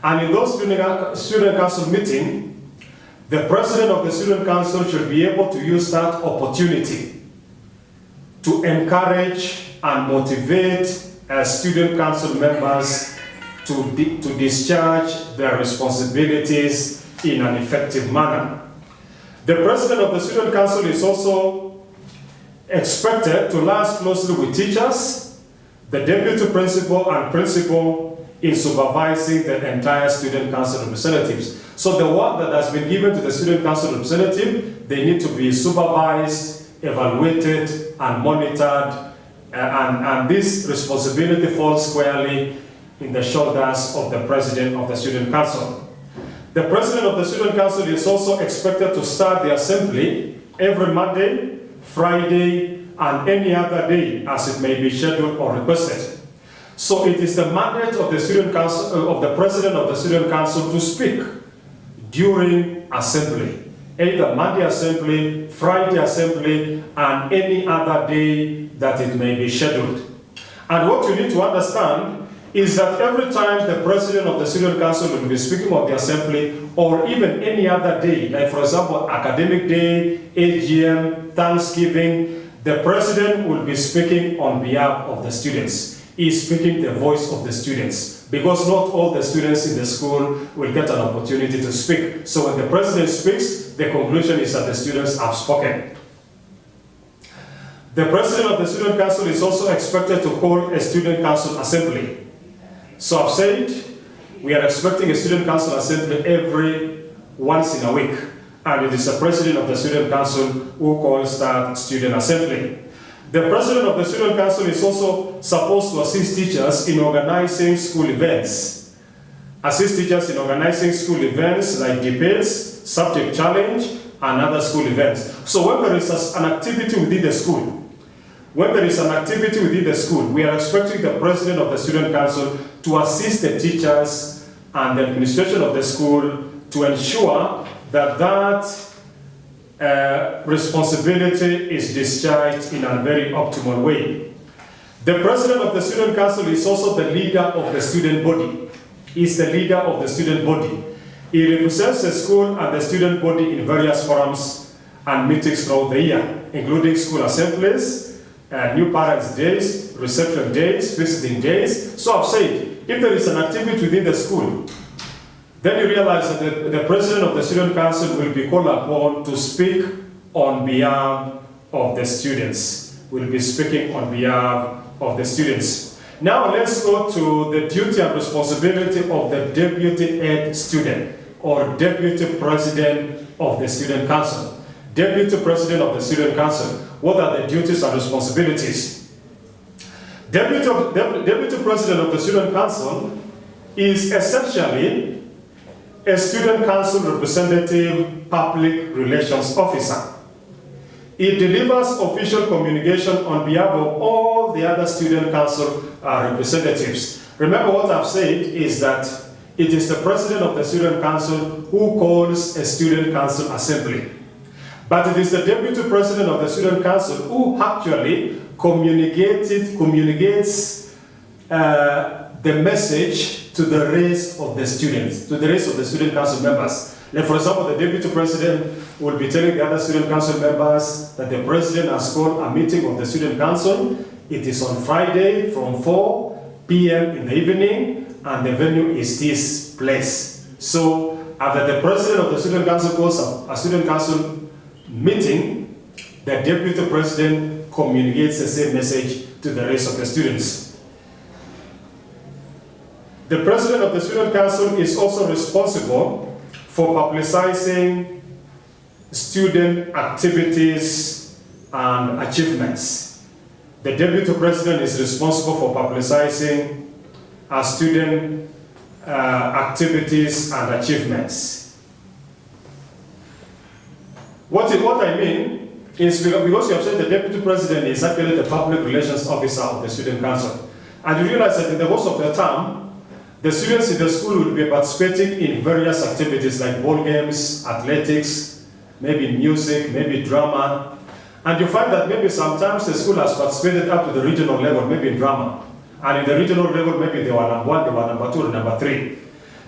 And in those student council meeting, the president of the student council should be able to use that opportunity to encourage and motivate student council members to discharge their responsibilities in an effective manner. The president of the student council is also expected to liaise closely with teachers, the deputy principal and principal in supervising the entire student council representatives. So the work that has been given to the student council representative, they need to be supervised, evaluated, and monitored, and this responsibility falls squarely in the shoulders of the president of the student council. The president of the student council is also expected to start the assembly every Monday, Friday, and any other day as it may be scheduled or requested. So it is the mandate of the student council, of the president of the student council, to speak during assembly, either Monday assembly, Friday assembly, and any other day that it may be scheduled. And what you need to understand is that every time the president of the student council will be speaking of the assembly, or even any other day, like for example, academic day, AGM, Thanksgiving, the president will be speaking on behalf of the students. He is speaking the voice of the students, because not all the students in the school will get an opportunity to speak. So when the president speaks, the conclusion is that the students have spoken. The president of the student council is also expected to call a student council assembly. So I've said we are expecting a student council assembly every once in a week, and it is the president of the student council who calls that student assembly. The president of the student council is also supposed to assist teachers in organizing school events. Assist teachers in organizing school events like debates, subject challenge, and other school events. So when there is an activity within the school, we are expecting the president of the student council to assist the teachers and the administration of the school to ensure that responsibility is discharged in a very optimal way. The president of the student council is also the leader of the student body. He is the leader of the student body. He represents the school and the student body in various forums and meetings throughout the year, including school assemblies, new parents' days, reception days, visiting days. So I've said, if there is an activity within the school, then you realize that the president of the student council will be called upon to speak on behalf of the students. Will be speaking on behalf of the students. Now let's go to the duty and responsibility of the deputy head student, or deputy president of the student council. Deputy president of the student council. What are the duties and responsibilities? Deputy president of the student council is essentially a student council representative public relations officer. It delivers official communication on behalf of all the other student council representatives. Remember, what I've said is that it is the president of the student council who calls a student council assembly. But it is the deputy president of the student council who actually communicates the message to the rest of the students, to the rest of the student council members. Like for example, the deputy president will be telling the other student council members that the president has called a meeting of the student council. It is on Friday from 4 p.m. in the evening, and the venue is this place. So after the president of the student council calls a student council meeting, the deputy president communicates the same message to the rest of the students. The president of the student council is also responsible for publicizing student activities and achievements. The deputy president is responsible for publicizing student activities and achievements. What I mean is, because you have said the deputy president is actually the public relations officer of the student council. And you realize that in the course of the term, the students in the school will be participating in various activities like ball games, athletics, maybe music, maybe drama. And you find that maybe sometimes the school has participated up to the regional level, maybe in drama. And in the regional level, maybe they were number 1, they were number 2, or number 3.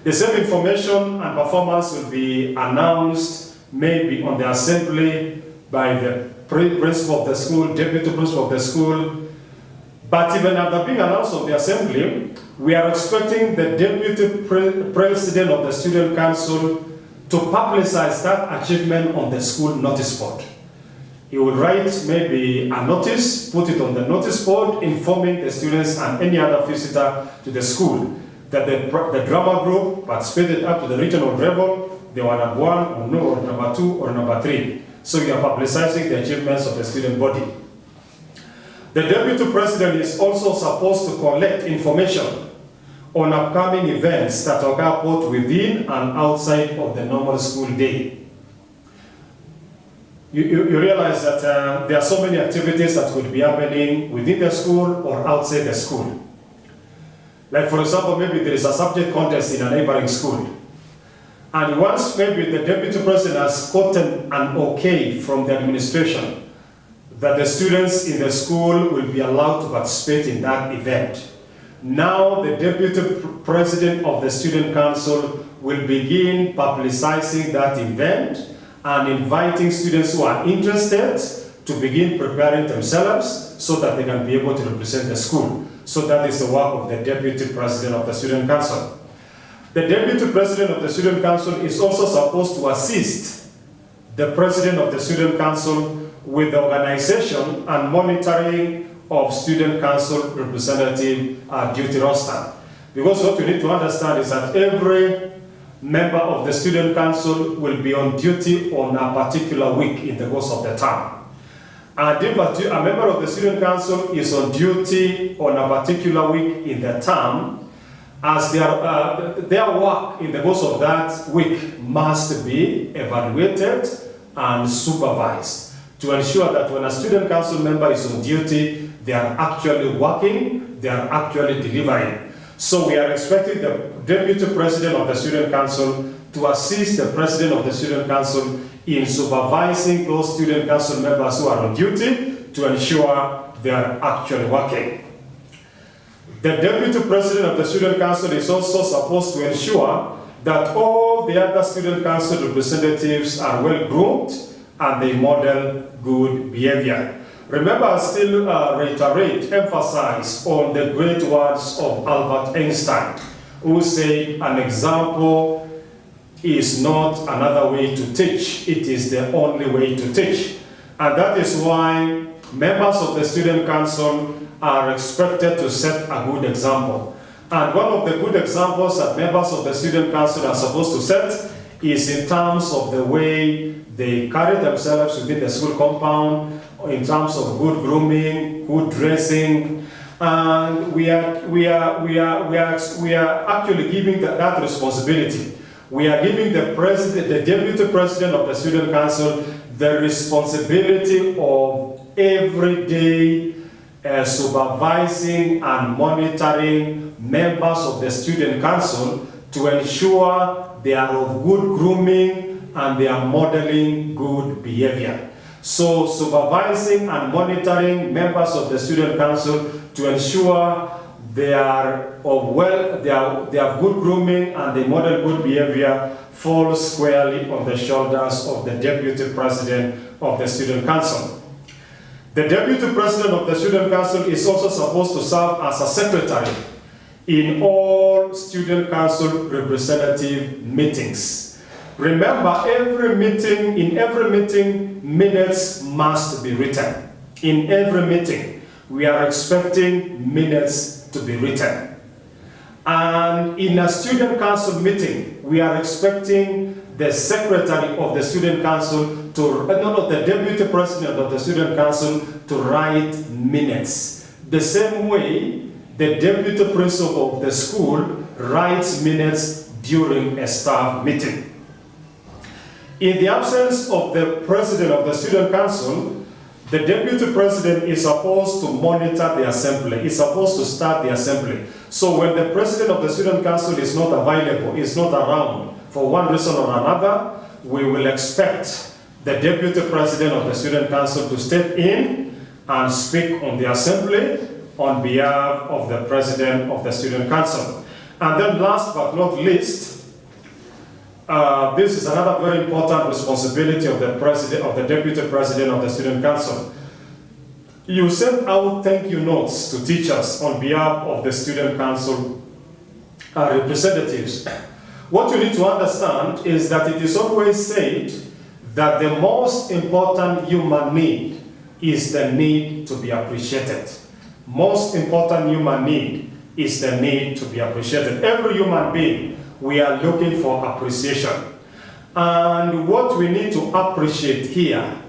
The same information and performance will be announced maybe on the assembly by the principal of the school, deputy principal of the school. But even after being announced on the assembly, we are expecting the deputy president of the student council to publicize that achievement on the school notice board. He will write maybe a notice, put it on the notice board, informing the students and any other visitor to the school that the drama group participated up to the regional level, they were number 1, or number 2, or number 3. So you are publicizing the achievements of the student body. The deputy president is also supposed to collect information on upcoming events that occur both within and outside of the normal school day. You realize that there are so many activities that could be happening within the school or outside the school. Like for example, maybe there is a subject contest in a neighboring school. And once maybe the deputy president has gotten an okay from the administration that the students in the school will be allowed to participate in that event. Now the deputy president of the student council will begin publicizing that event and inviting students who are interested to begin preparing themselves so that they can be able to represent the school. So that is the work of the deputy president of the student council. The deputy president of the student council is also supposed to assist the president of the student council with the organization and monitoring of student council representative duty roster. Because what you need to understand is that every member of the student council will be on duty on a particular week in the course of the term. And if a member of the student council is on duty on a particular week in the term, as their work in the course of that week must be evaluated and supervised to ensure that when a student council member is on duty, they are actually working, they are actually delivering. So we are expecting the deputy president of the student council to assist the president of the student council in supervising those student council members who are on duty to ensure they are actually working. The deputy president of the student council is also supposed to ensure that all the other student council representatives are well groomed and they model good behavior. Remember, I still reiterate, emphasize on the great words of Albert Einstein, who said, an example is not another way to teach, it is the only way to teach. And that is why members of the student council are expected to set a good example. And one of the good examples that members of the student council are supposed to set is in terms of the way they carry themselves within the school compound, in terms of good grooming, good dressing, and we are actually giving that responsibility. We are giving the president, the deputy president of the student council, the responsibility of every day supervising and monitoring members of the student council to ensure they are of good grooming and they are modeling good behavior. So supervising and monitoring members of the student council to ensure they have good grooming and they model good behavior falls squarely on the shoulders of the deputy president of the student council. The deputy president of the student council is also supposed to serve as a secretary in all student council representative meetings. Remember, in every meeting, minutes must be written. In every meeting, we are expecting minutes to be written. And in a student council meeting, we are expecting the secretary of the student council the deputy president of the student council to write minutes. The same way, the deputy principal of the school writes minutes during a staff meeting. In the absence of the president of the student council, the deputy president is supposed to monitor the assembly, is supposed to start the assembly. So when the president of the student council is not available, is not around for one reason or another, we will expect the deputy president of the student council to step in and speak on the assembly on behalf of the president of the student council. And then last but not least, this is another very important responsibility of the president, of the deputy president of the student council. You send out thank you notes to teachers on behalf of the student council representatives. What you need to understand is that it is always said that the most important human need is the need to be appreciated. Most important human need is the need to be appreciated. Every human being, we are looking for appreciation. And what we need to appreciate here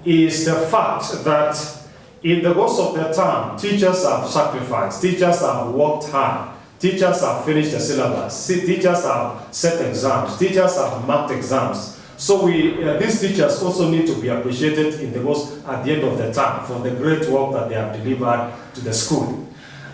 is the fact that in the course of the term, teachers have sacrificed, teachers have worked hard, teachers have finished the syllabus, teachers have set exams, teachers have marked exams. So these teachers also need to be appreciated in the course at the end of the term for the great work that they have delivered to the school.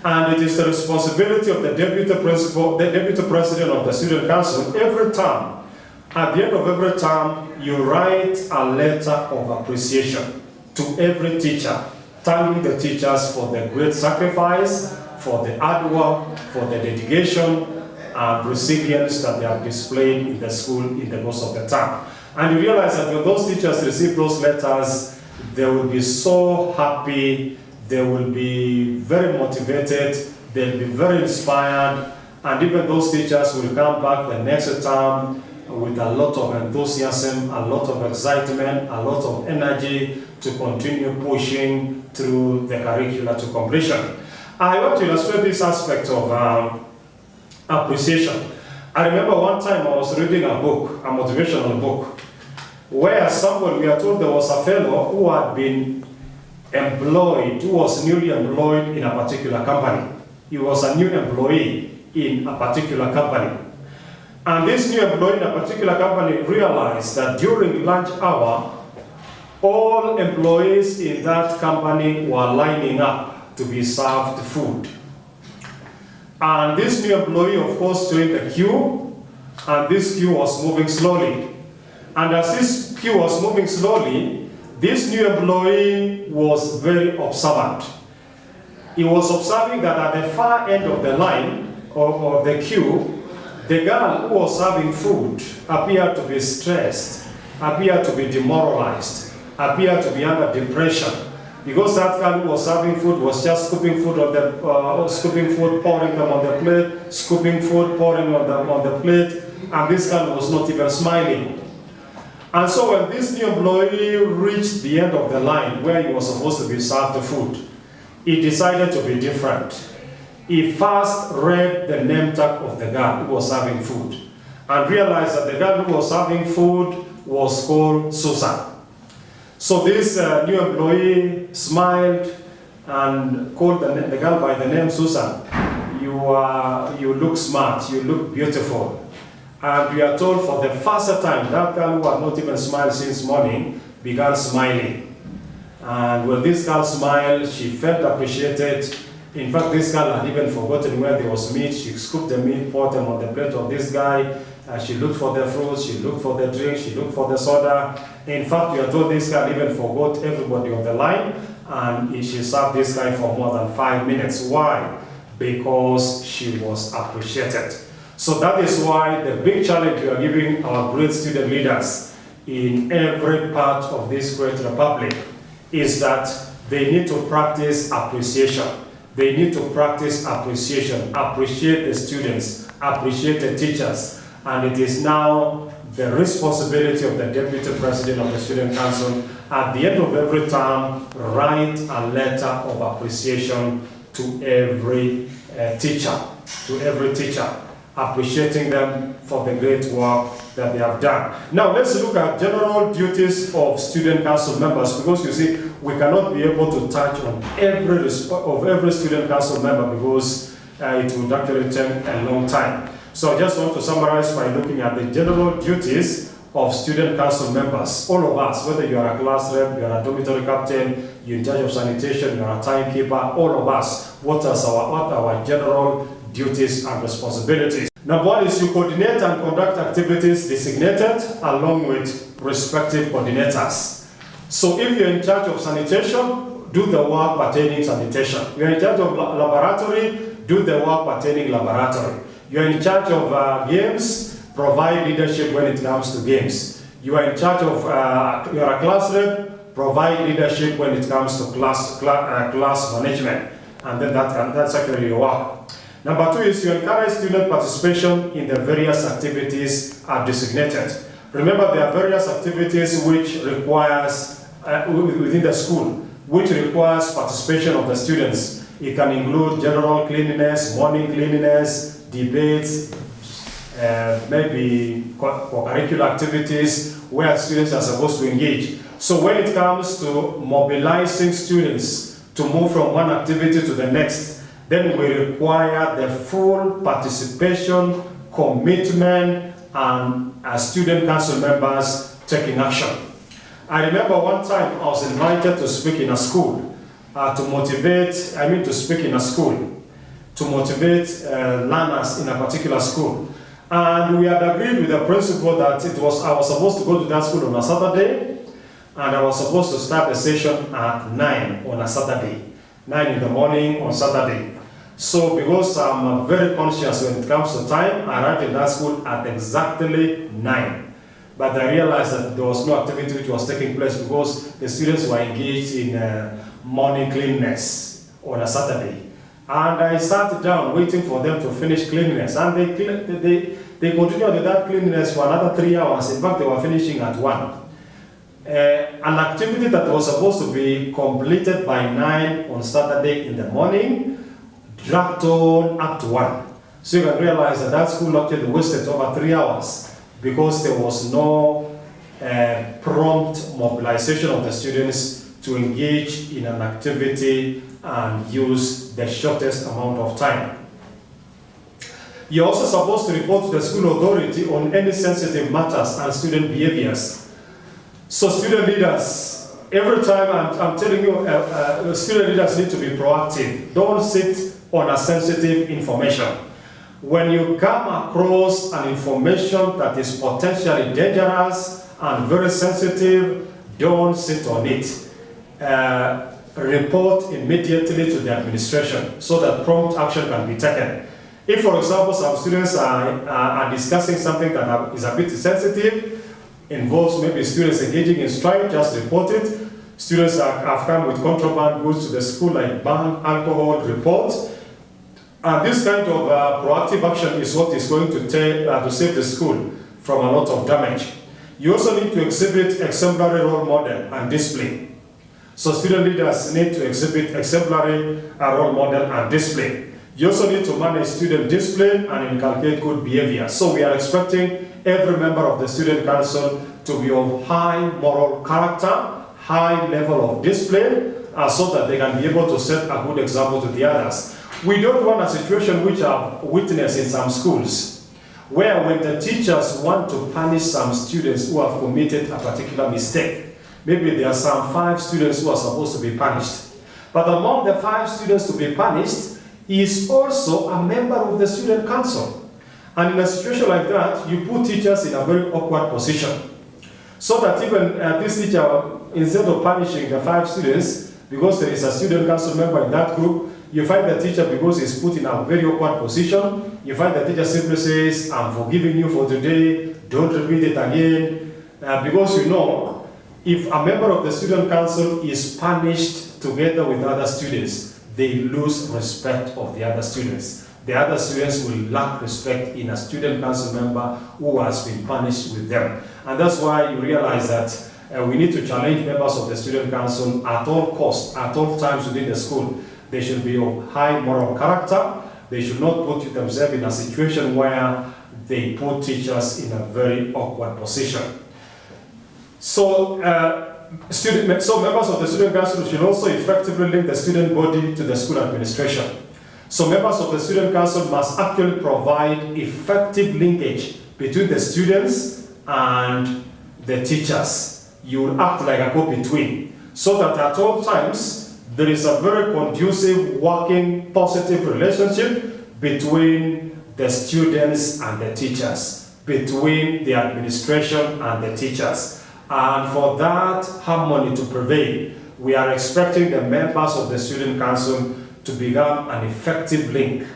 And it is the responsibility of the deputy principal, the deputy president of the student council, every term, at the end of every term, you write a letter of appreciation to every teacher, thanking the teachers for the great sacrifice, for the hard work, for the dedication and resilience that they have displayed in the school in the course of the term. And you realize that when those teachers receive those letters, they will be so happy, they will be very motivated, they'll be very inspired, and even those teachers will come back the next term with a lot of enthusiasm, a lot of excitement, a lot of energy to continue pushing through the curricula to completion. I want to illustrate this aspect of appreciation. I remember one time I was reading a book, a motivational book, where we are told there was a fellow who had been employed, who was newly employed in a particular company. He was a new employee in a particular company. And this new employee in a particular company realized that during lunch hour, all employees in that company were lining up to be served food. And this new employee, of course, joined the queue, and this queue was moving slowly. And as this queue was moving slowly, this new employee was very observant. He was observing that at the far end of the line, of the queue, the girl who was serving food appeared to be stressed, appeared to be demoralized, appeared to be under depression. Because that girl who was serving food was just scooping food on the scooping food, pouring them on the plate, scooping food, pouring on the plate, and this girl was not even smiling. And so when this new employee reached the end of the line where he was supposed to be served the food, he decided to be different. He first read the name tag of the girl who was serving food and realized that the girl who was serving food was called Susan. So this new employee smiled and called the girl by the name Susan. You look smart, you look beautiful. And we are told for the first time, that girl who had not even smiled since morning began smiling. And when this girl smiled, she felt appreciated. In fact, this girl had even forgotten where there was meat. She scooped the meat, poured them on the plate of this guy. She looked for the fruits, she looked for the drink, she looked for the soda. In fact, we are told this girl even forgot everybody on the line, and she served this guy for more than 5 minutes. Why? Because she was appreciated. So that is why the big challenge we are giving our great student leaders in every part of this great republic is that they need to practice appreciation. They need to practice appreciation, appreciate the students, appreciate the teachers. And it is now the responsibility of the deputy president of the student council at the end of every term, write a letter of appreciation to every teacher, appreciating them for the great work that they have done. Now let's look at general duties of student council members, because you see, we cannot be able to touch on every student council member because it would actually take a long time. So I just want to summarize by looking at the general duties of student council members, all of us, whether you are a class rep, you are a dormitory captain, you're in charge of sanitation, you are a timekeeper, all of us, what are our general duties and responsibilities? Number one is you coordinate and conduct activities designated along with respective coordinators. So if you're in charge of sanitation, do the work pertaining sanitation. You're in charge of laboratory, do the work pertaining laboratory. You're in charge of games, provide leadership when it comes to games. You are in charge of, you are a class rep, provide leadership when it comes to class management. And then that's actually your work. Number two is you encourage student participation in the various activities are designated. Remember, there are various activities which requires, within the school, which requires participation of the students. It can include general cleanliness, morning cleanliness, debates, maybe co-curricular activities where students are supposed to engage. So when it comes to mobilizing students to move from one activity to the next, then we require the full participation, commitment, and student council members taking action. I remember one time I was invited to speak in a school, to speak in a school, to motivate learners in a particular school. And we had agreed with the principal that I was supposed to go to that school on a Saturday, and I was supposed to start the session at 9 on a Saturday, 9 in the morning on Saturday. So because I'm very conscious when it comes to time, I arrived in that school at exactly 9. But I realized that there was no activity which was taking place because the students were engaged in morning cleanliness on a Saturday. And I sat down waiting for them to finish cleanliness. And they continued with that cleanliness for another 3 hours. In fact, they were finishing at 1. An activity that was supposed to be completed by 9 on Saturday in the morning dragged on up to 1. So you can realize that that school actually wasted over 3 hours because there was no prompt mobilization of the students to engage in an activity and use the shortest amount of time. You're also supposed to report to the school authority on any sensitive matters and student behaviors. So student leaders, every time I'm telling you, student leaders need to be proactive. Don't sit on a sensitive information. When you come across an information that is potentially dangerous and very sensitive, don't sit on it. Report immediately to the administration so that prompt action can be taken. If, for example, some students are discussing something that is a bit sensitive, involves maybe students engaging in strife, just report it. Students have come with contraband goods to the school like ban, alcohol, report. And this kind of proactive action is what is going to save the school from a lot of damage. You also need to exhibit exemplary role model and discipline. So student leaders need to exhibit exemplary role model and discipline. You also need to manage student discipline and inculcate good behavior. So we are expecting every member of the student council to be of high moral character, high level of discipline, so that they can be able to set a good example to the others. We don't want a situation which I've witnessed in some schools, where when the teachers want to punish some students who have committed a particular mistake, maybe there are some 5 students who are supposed to be punished. But among the 5 students to be punished is also a member of the student council. And in a situation like that, you put teachers in a very awkward position. So that even this teacher, instead of punishing the 5 students, because there is a student council member in that group, you find the teacher, because he's put in a very awkward position, you find the teacher simply says, I'm forgiving you for today, don't repeat it again. Because you know, if a member of the student council is punished together with other students, they lose respect of the other students. The other students will lack respect in a student council member who has been punished with them. And that's why you realize that we need to challenge members of the student council at all costs, at all times within the school. They should be of high moral character. They should not put themselves in a situation where they put teachers in a very awkward position. So, members of the student council should also effectively link the student body to the school administration. So members of the student council must actually provide effective linkage between the students and the teachers. You will act like a go-between, so that at all times there is a very conducive, working, positive relationship between the students and the teachers, between the administration and the teachers. And for that harmony to prevail, we are expecting the members of the Student Council to become an effective link,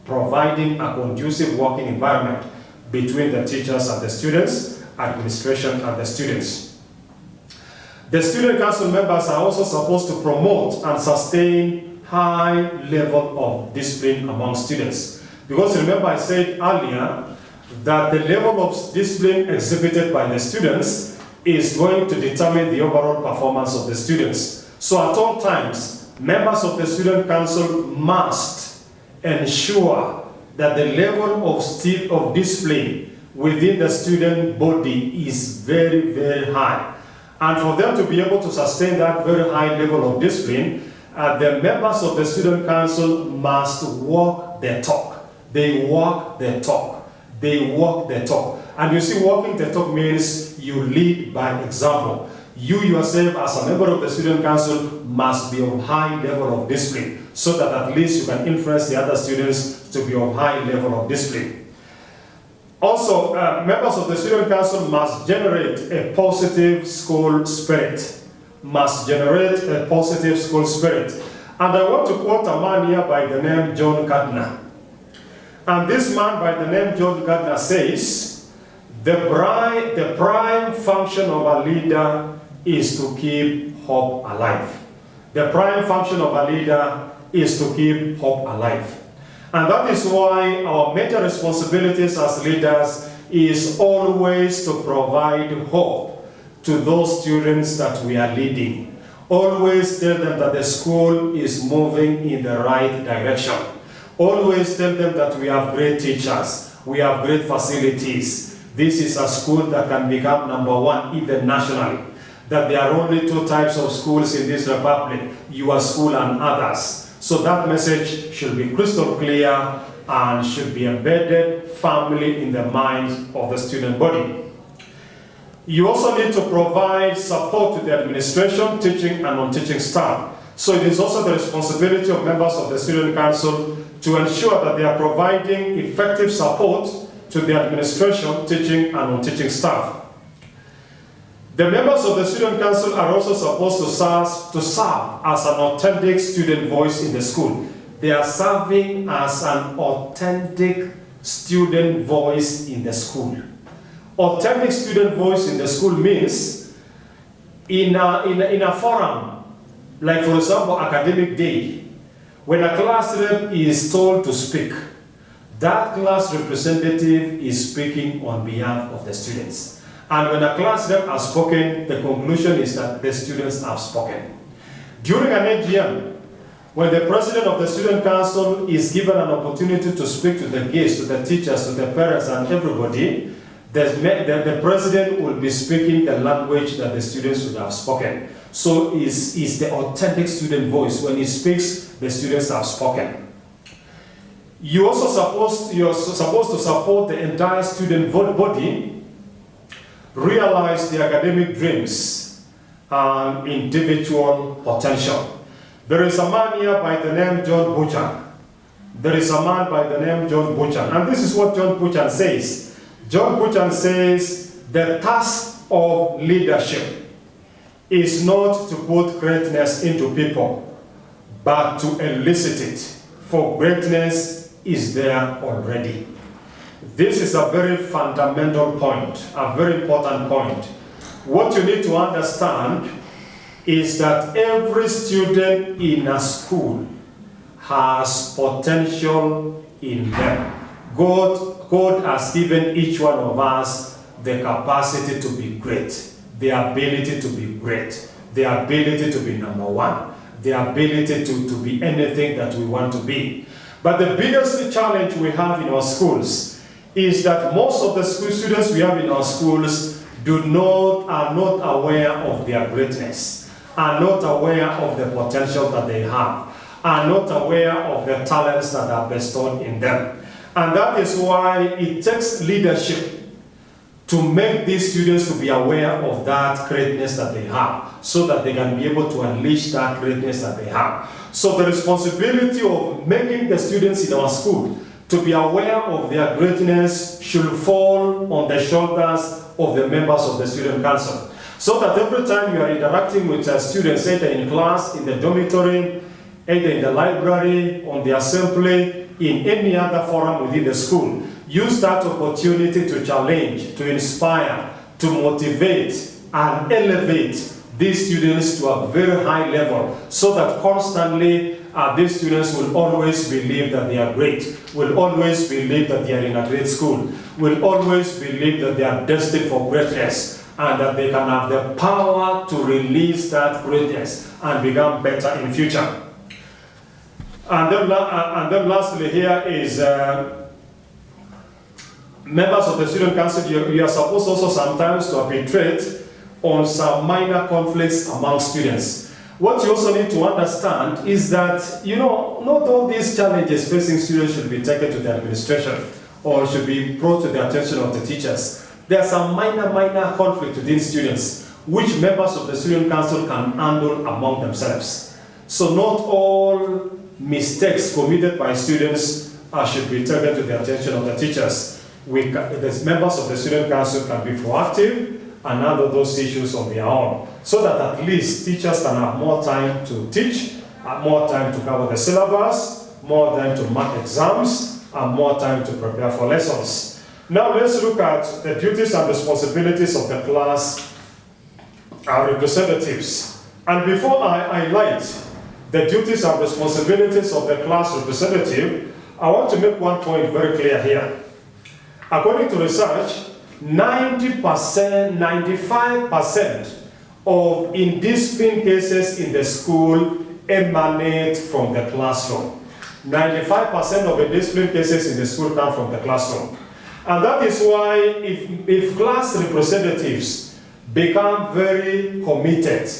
providing a conducive working environment between the teachers and the students, administration and the students. The Student Council members are also supposed to promote and sustain high level of discipline among students. Because remember I said earlier that the level of discipline exhibited by the students is going to determine the overall performance of the students. So at all times, members of the Student Council must ensure that the level of discipline within the student body is very, very high. And for them to be able to sustain that very high level of discipline, the members of the Student Council must walk the talk. They walk the talk. They walk the talk. And you see, walking the talk means you lead by example. You yourself, as a member of the Student Council, must be of high level of discipline, so that at least you can influence the other students to be of high level of discipline. Also, members of the Student Council must generate a positive school spirit. Must generate a positive school spirit. And I want to quote a man here by the name John Gardner. And this man by the name John Gardner says, the prime function of a leader is to keep hope alive. The prime function of a leader is to keep hope alive. And that is why our major responsibilities as leaders is always to provide hope to those students that we are leading. Always tell them that the school is moving in the right direction. Always tell them that we have great teachers, we have great facilities. This is a school that can become #1 even nationally. That there are only 2 types of schools in this republic, your school and others. So that message should be crystal clear and should be embedded firmly in the minds of the student body. You also need to provide support to the administration, teaching and non-teaching staff. So it is also the responsibility of members of the Student Council to ensure that they are providing effective support to the administration, teaching and non-teaching staff. The members of the Student Council are also supposed to serve as an authentic student voice in the school. They are serving as an authentic student voice in the school. Authentic student voice in the school means in a forum, like for example academic day, when a class rep is told to speak, that class representative is speaking on behalf of the students. And when a class rep has spoken, the conclusion is that the students have spoken. During an AGM, when the president of the Student Council is given an opportunity to speak to the guests, to the teachers, to the parents and everybody, the president will be speaking the language that the students would have spoken. So is the authentic student voice. When he speaks, the students have spoken. You're supposed to support the entire student body, realize the academic dreams and individual potential. There is a man here by the name John Buchan. There is a man by the name John Buchan. And this is what John Buchan says. John Buchan says, the task of leadership is not to put greatness into people, but to elicit it, for greatness is there already. This is a very fundamental point, a very important point. What you need to understand is that every student in a school has potential in them. God has given each one of us the capacity to be great, the ability to be great, the ability to be #1, the ability to be anything that we want to be. But the biggest challenge we have in our schools is that most of the students we have in our schools are not aware of their greatness, are not aware of the potential that they have, are not aware of the talents that are bestowed in them. And that is why it takes leadership to make these students to be aware of that greatness that they have, so that they can be able to unleash that greatness that they have. So the responsibility of making the students in our school to be aware of their greatness should fall on the shoulders of the members of the student council. So that every time you are interacting with students, either in class, in the dormitory, either in the library, on the assembly, in any other forum within the school, use that opportunity to challenge, to inspire, to motivate, and elevate these students to a very high level, so that constantly these students will always believe that they are great, will always believe that they are in a great school, will always believe that they are destined for greatness, and that they can have the power to release that greatness and become better in future. And then lastly here is members of the student council, you are supposed also sometimes to arbitrate on some minor conflicts among students. What you also need to understand is that, not all these challenges facing students should be taken to the administration or should be brought to the attention of the teachers. There are some minor conflict within students which members of the student council can handle among themselves. So not all mistakes committed by students should be taken to the attention of the teachers. The members of the student council can be proactive and handle those issues on their own, so that at least teachers can have more time to teach, more time to cover the syllabus, more time to mark exams, and more time to prepare for lessons. Now let's look at the duties and responsibilities of the class representatives. And before I highlight the duties and responsibilities of the class representative, I want to make one point very clear here. According to research, 90%, 95% of indiscipline cases in the school emanate from the classroom. 95% of indiscipline cases in the school come from the classroom. And that is why if class representatives become very committed,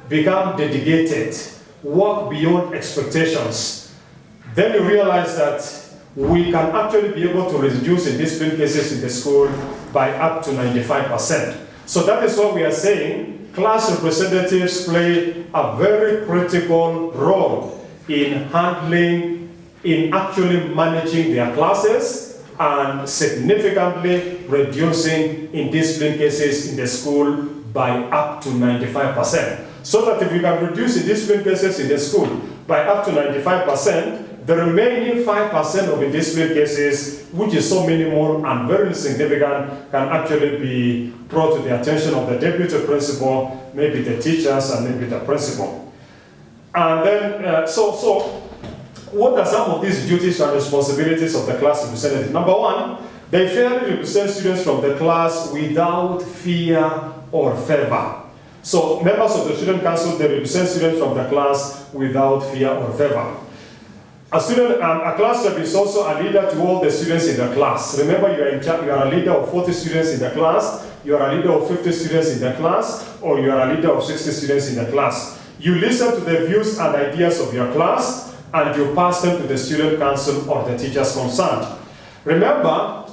become dedicated, work beyond expectations, then you realize that we can actually be able to reduce indiscipline cases in the school by up to 95%. So that is what we are saying. Class representatives play a very critical role in handling, in actually managing their classes and significantly reducing indiscipline cases in the school by up to 95%. So that if we can reduce indiscipline cases in the school by up to 95%, the remaining 5% of indiscipline cases, which is so minimal and very insignificant, can actually be brought to the attention of the deputy principal, maybe the teachers, and maybe the principal. And then, so what are some of these duties and responsibilities of the class representative? Number one, they fairly represent students from the class without fear or favor. So members of the student council, they represent students from the class without fear or favor. A class rep is also a leader to all the students in the class. Remember, you are a leader of 40 students in the class, you are a leader of 50 students in the class, or you are a leader of 60 students in the class. You listen to the views and ideas of your class, and you pass them to the student council or the teachers concerned. Remember,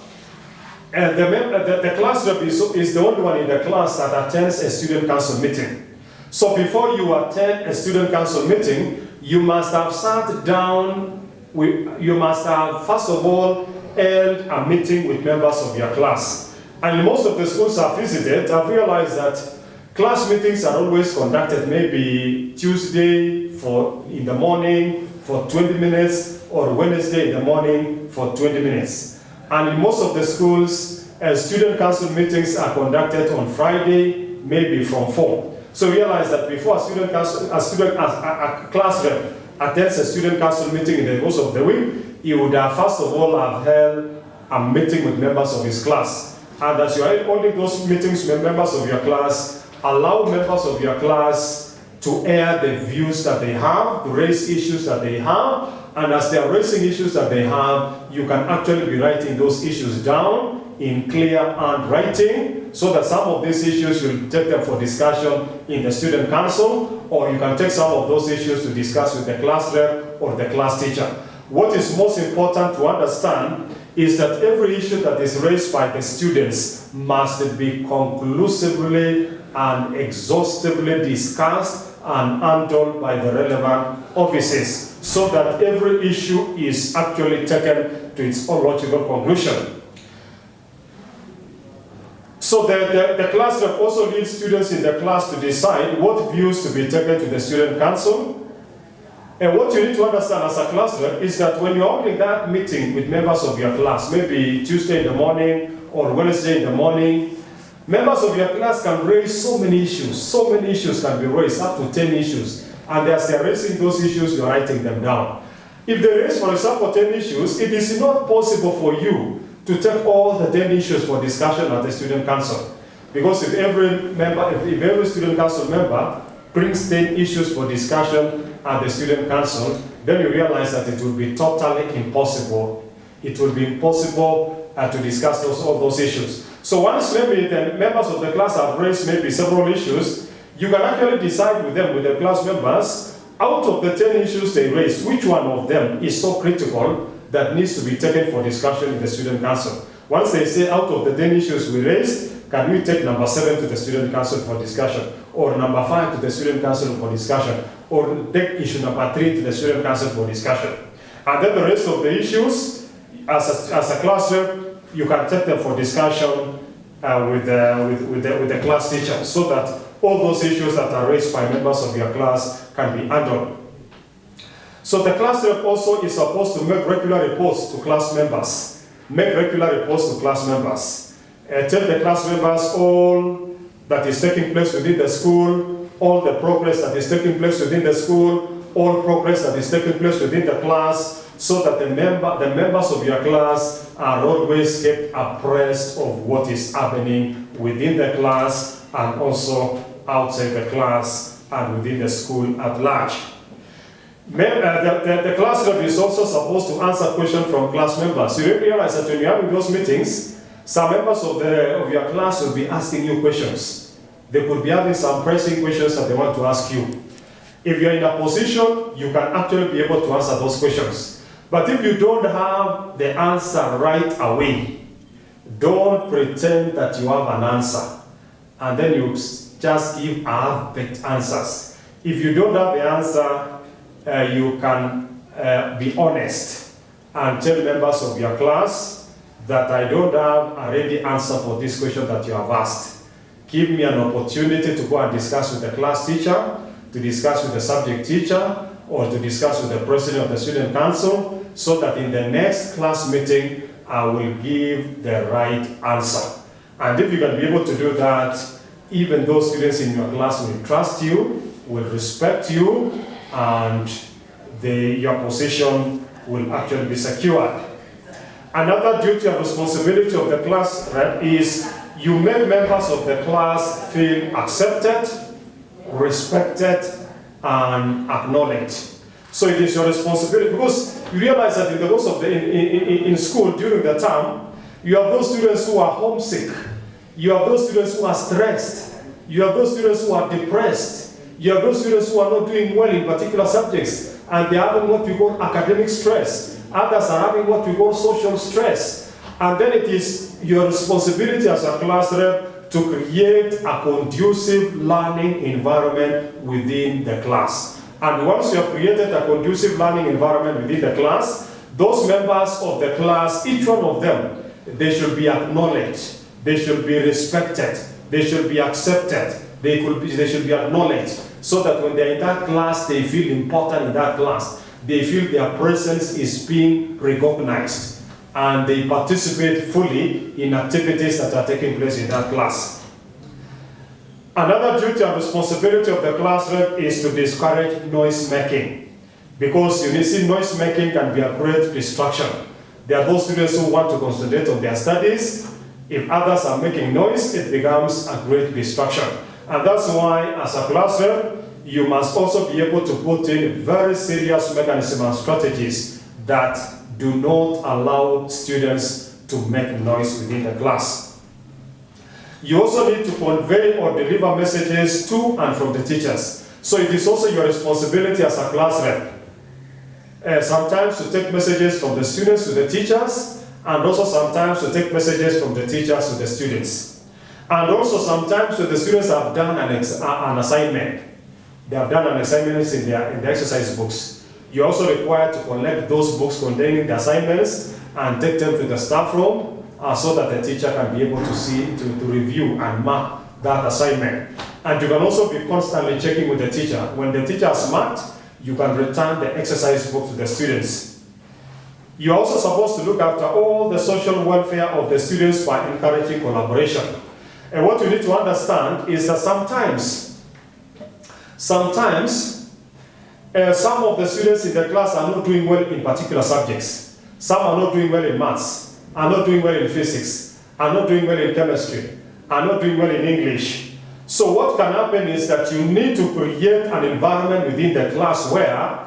the class rep is the only one in the class that attends a student council meeting. So before you attend a student council meeting, you must have sat down, you must have, first of all, held a meeting with members of your class. And most of the schools I've visited, I've realized that class meetings are always conducted maybe Tuesday in the morning for 20 minutes or Wednesday in the morning for 20 minutes. And in most of the schools, student council meetings are conducted on Friday, maybe from 4. So realize that before a class rep attends a student council meeting in the course of the week, he would have first of all have held a meeting with members of his class. And as you are holding those meetings with members of your class, allow members of your class to air the views that they have, to raise issues that they have, and as they are raising issues that they have, you can actually be writing those issues down in clear handwriting, so that some of these issues you'll take them for discussion in the student council, or you can take some of those issues to discuss with the class rep or the class teacher. What is most important to understand is that every issue that is raised by the students must be conclusively and exhaustively discussed and handled by the relevant offices, so that every issue is actually taken to its own logical conclusion. So the class rep also leads students in the class to decide what views to be taken to the student council. And what you need to understand as a class rep is that when you're holding that meeting with members of your class, maybe Tuesday in the morning or Wednesday in the morning, members of your class can raise so many issues can be raised, up to 10 issues. And as they're raising those issues, you're writing them down. If they raise, for example, 10 issues, it is not possible for you to take all the 10 issues for discussion at the student council. Because if every student council member brings 10 issues for discussion at the student council, then you realize that it will be totally impossible. It will be impossible to discuss all those issues. So once maybe the members of the class have raised maybe several issues, you can actually decide with them, with the class members, out of the 10 issues they raised, which one of them is so critical that needs to be taken for discussion in the student council. Once they say, out of the 10 issues we raised, can we take number 7 to the student council for discussion, or number 5 to the student council for discussion, or take issue number 3 to the student council for discussion. And then the rest of the issues, as a class rep, you can take them for discussion with the class teacher, so that all those issues that are raised by members of your class can be handled. So the class rep also is supposed to make regular reports to class members. Make regular reports to class members. Tell the class members all that is taking place within the school, all the progress that is taking place within the school, all progress that is taking place within the class, so that the members of your class are always kept abreast of what is happening within the class and also outside the class and within the school at large. The class rep is also supposed to answer questions from class members. You realize that when you're having those meetings, some members of your class will be asking you questions. They could be having some pressing questions that they want to ask you. If you're in a position, you can actually be able to answer those questions. But if you don't have the answer right away, don't pretend that you have an answer and then you just give half-baked answers. If you don't have the answer, you can be honest and tell members of your class that I don't have a ready answer for this question that you have asked. Give me an opportunity to go and discuss with the class teacher, to discuss with the subject teacher, or to discuss with the president of the student council, so that in the next class meeting, I will give the right answer. And if you can be able to do that, even those students in your class will trust you, will respect you, and your position will actually be secured. Another duty and responsibility of the class rep is you make members of the class feel accepted, respected, and acknowledged. So it is your responsibility, because you realize that in the course of in school during the term, you have those students who are homesick, you have those students who are stressed, you have those students who are depressed, you have those students who are not doing well in particular subjects, and they are having what we call academic stress. Others are having what we call social stress. And then it is your responsibility as a class rep to create a conducive learning environment within the class. And once you have created a conducive learning environment within the class, those members of the class, each one of them, they should be acknowledged, they should be respected, they should be accepted, they should be acknowledged, so that when they're in that class, they feel important in that class. They feel their presence is being recognized, and they participate fully in activities that are taking place in that class. Another duty and responsibility of the class rep is to discourage noise making, because you see, noise making can be a great distraction. There are those students who want to concentrate on their studies. If others are making noise, it becomes a great distraction. And that's why, as a class rep, you must also be able to put in very serious mechanisms and strategies that do not allow students to make noise within the class. You also need to convey or deliver messages to and from the teachers. So it is also your responsibility as a class rep sometimes to take messages from the students to the teachers, and also sometimes to take messages from the teachers to the students. And also sometimes when the students have done an assignment, they have done an assignment in the exercise books, you're also required to collect those books containing the assignments and take them to the staff room so that the teacher can be able to see, to review and mark that assignment. And you can also be constantly checking with the teacher. When the teacher has marked, you can return the exercise book to the students. You're also supposed to look after all the social welfare of the students by encouraging collaboration. And what you need to understand is that sometimes some of the students in the class are not doing well in particular subjects. Some are not doing well in maths, are not doing well in physics, are not doing well in chemistry, are not doing well in English. So what can happen is that you need to create an environment within the class where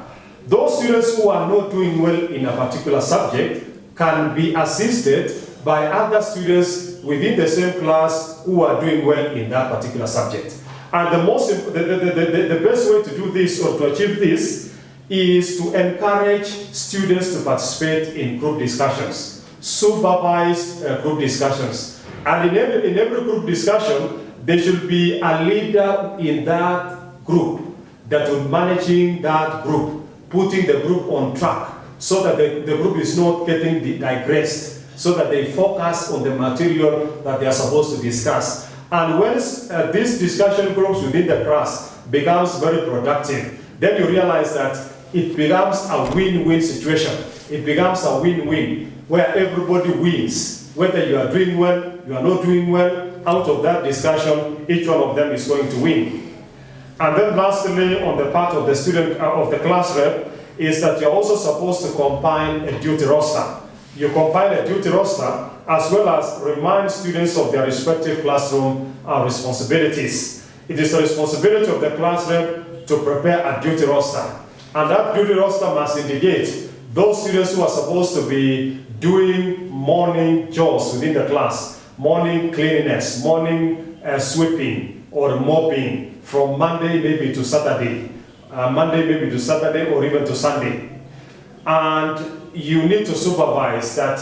those students who are not doing well in a particular subject can be assisted by other students within the same class who are doing well in that particular subject. And the best way to do this or to achieve this is to encourage students to participate in group discussions, supervised group discussions. And in every group discussion, there should be a leader in that group that will managing that group, putting the group on track so that the group is not getting digressed, so that they focus on the material that they are supposed to discuss. And once these discussion groups within the class becomes very productive, then you realize that it becomes a win-win situation. It becomes a win-win where everybody wins. Whether you are doing well, you are not doing well, out of that discussion, each one of them is going to win. And then lastly, on the part of the student, of the class rep, is that you're also supposed to compile a duty roster. You compile a duty roster as well as remind students of their respective classroom responsibilities. It is the responsibility of the class rep to prepare a duty roster. And that duty roster must indicate those students who are supposed to be doing morning chores within the class, morning cleanliness, morning sweeping or mopping from Monday maybe to Saturday, or even to Sunday. And you need to supervise that,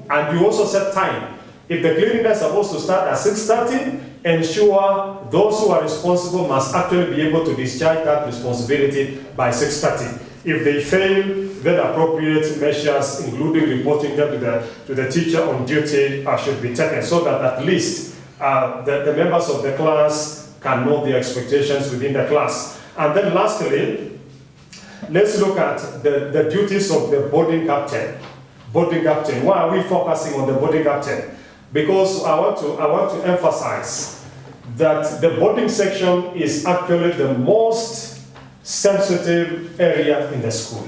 and you also set time. If the cleanliness is supposed to start at 6:30, ensure those who are responsible must actually be able to discharge that responsibility by 6:30. If they fail, then appropriate measures, including reporting them to the teacher on duty, should be taken so that at least the members of the class can know the expectations within the class. And then lastly, let's look at the duties of the boarding captain. Boarding captain, why are we focusing on the boarding captain? Because I want to emphasize that the boarding section is actually the most sensitive area in the school.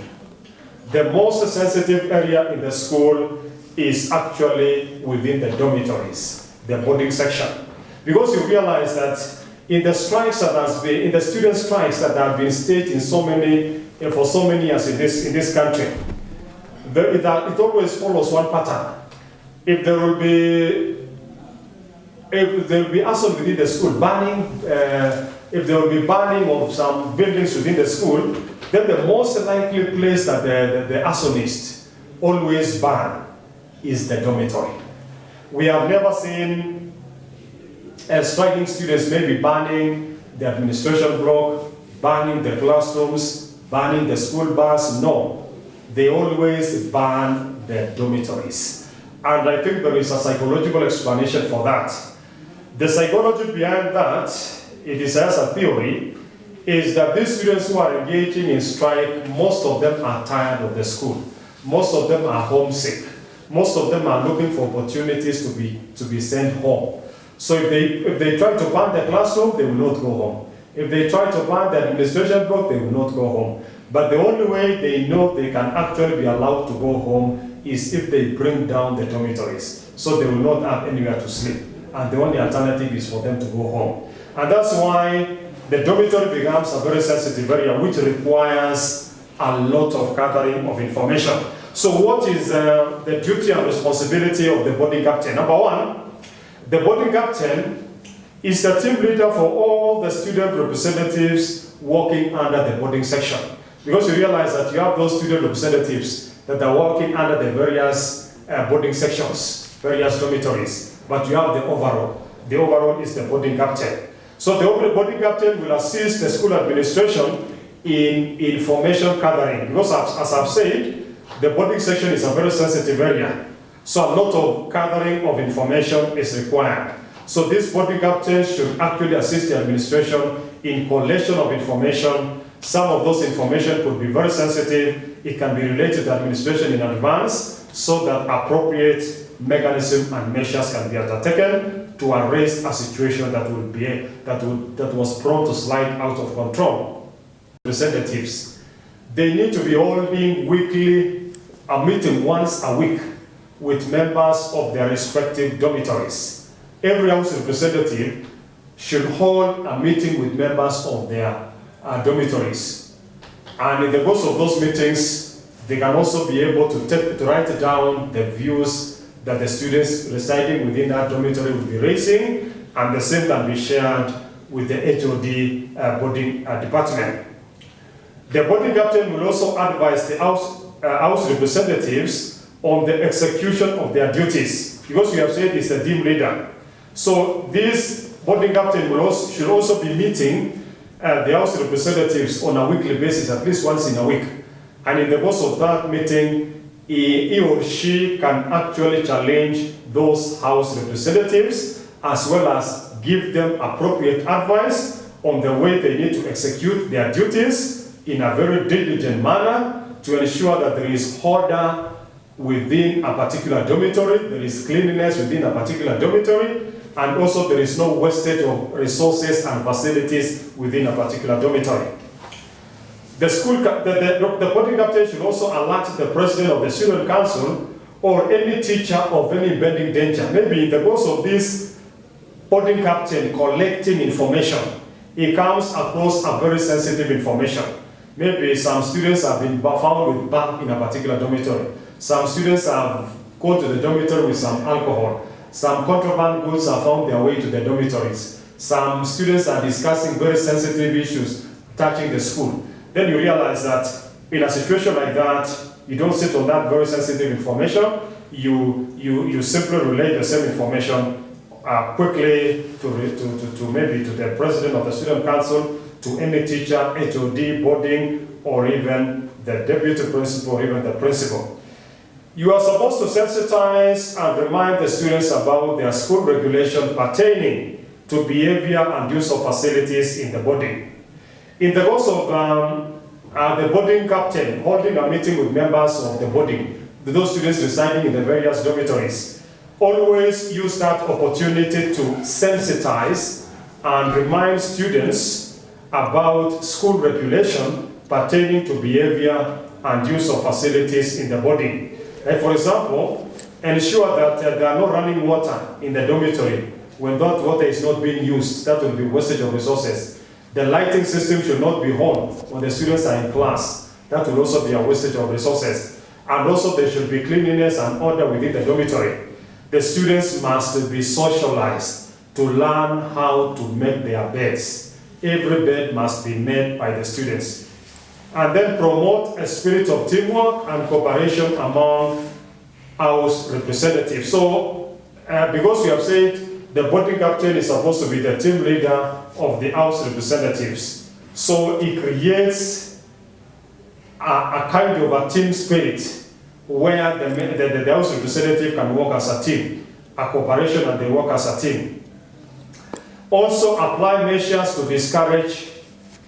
The most sensitive area in the school is actually within the dormitories, the boarding section. Because you realize that in the strikes that has been, in the student strikes that have been staged for so many years in this country, it always follows one pattern. If there will be arson within the school, burning, if there will be burning of some buildings within the school, then the most likely place that the arsonists always burn is the dormitory. We have never seen striking students maybe burning the administration block, burning the classrooms, burning the school bus. No, they always burn the dormitories. And I think there is a psychological explanation for that. The psychology behind that, it is as a theory, is that these students who are engaging in strike, most of them are tired of the school. Most of them are homesick. Most of them are looking for opportunities to be sent home. So if they try to burn the classroom, they will not go home. If they try to burn the administration block, they will not go home. But the only way they know they can actually be allowed to go home is if they bring down the dormitories. So they will not have anywhere to sleep. And the only alternative is for them to go home. And that's why the dormitory becomes a very sensitive area which requires a lot of gathering of information. So what is the duty and responsibility of the boarding captain? Number one, the boarding captain is the team leader for all the student representatives working under the boarding section. Because you realize that you have those student representatives that are working under the various boarding sections, various dormitories, but you have the overall. The overall is the boarding captain. So the boarding captain will assist the school administration in information gathering. Because as I've said, the boarding section is a very sensitive area. So a lot of gathering of information is required. So this boarding captain should actually assist the administration in collection of information. Some of those information could be very sensitive. It can be related to administration in advance so that appropriate mechanism and measures can be undertaken to arrest a situation that was prone to slide out of control. Representatives, they need to be holding weekly a meeting once a week with members of their respective dormitories. Every house representative should hold a meeting with members of their dormitories. And in the course of those meetings, they can also be able to write down the views that the students residing within that dormitory will be raising, and the same can be shared with the HOD boarding department. The boarding captain will also advise the house representatives on the execution of their duties, because we have said it's a team leader. So this boarding captain should also be meeting the house representatives on a weekly basis, at least once in a week. And in the course of that meeting, he or she can actually challenge those house representatives as well as give them appropriate advice on the way they need to execute their duties in a very diligent manner to ensure that there is order within a particular dormitory, there is cleanliness within a particular dormitory, and also there is no wastage of resources and facilities within a particular dormitory. The boarding captain should also alert the president of the student council or any teacher of any impending danger. Maybe in the course of this boarding captain collecting information, he comes across a very sensitive information. Maybe some students have been found with bug in a particular dormitory. Some students have gone to the dormitory with some alcohol. Some contraband goods have found their way to the dormitories. Some students are discussing very sensitive issues touching the school. Then you realize that in a situation like that, you don't sit on that very sensitive information. You simply relay the same information quickly to maybe to the president of the student council, to any teacher, HOD, boarding, or even the deputy principal, or even the principal. You are supposed to sensitize and remind the students about their school regulation pertaining to behavior and use of facilities in the boarding. In the course of the boarding captain holding a meeting with members of the boarding, those students residing in the various dormitories, always use that opportunity to sensitize and remind students about school regulation pertaining to behavior and use of facilities in the boarding. Like for example, ensure that there are no running water in the dormitory. When that water is not being used, that will be wastage of resources. The lighting system should not be on when the students are in class. That will also be a wastage of resources. And also there should be cleanliness and order within the dormitory. The students must be socialized to learn how to make their beds. Every bed must be made by the students. And then promote a spirit of teamwork and cooperation among house representatives. So, because we have said the boarding captain is supposed to be the team leader of the house representatives, so it creates a kind of a team spirit where the house representative can work as a team, a cooperation, and they work as a team. Also apply measures to discourage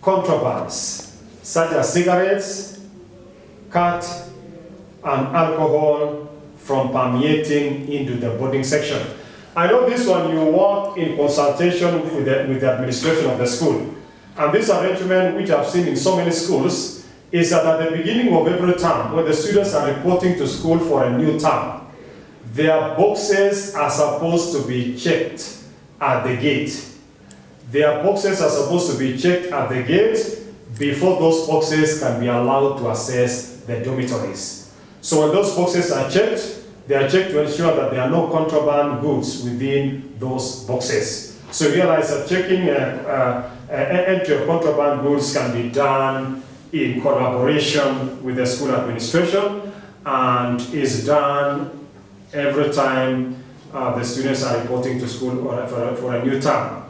contrabands, such as cigarettes, cat, and alcohol from permeating into the boarding section. I know this one you work in consultation with the administration of the school. And this arrangement, which I've seen in so many schools, is that at the beginning of every term, when the students are reporting to school for a new term, their boxes are supposed to be checked at the gate. Their boxes are supposed to be checked at the gate before those boxes can be allowed to access the dormitories. So when those boxes are checked, they are checked to ensure that there are no contraband goods within those boxes. So realize that checking entry of contraband goods can be done in collaboration with the school administration, and is done every time the students are reporting to school or for a new term.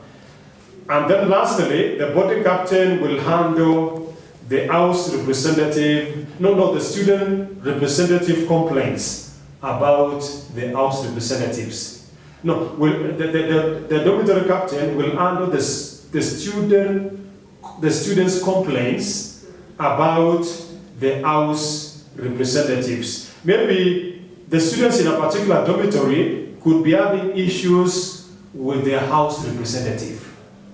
And then lastly, the body captain will handle the house representative, the student representative complaints about the house representatives. The dormitory captain will handle the students' complaints about the house representatives. Maybe the students in a particular dormitory could be having issues with their house representative.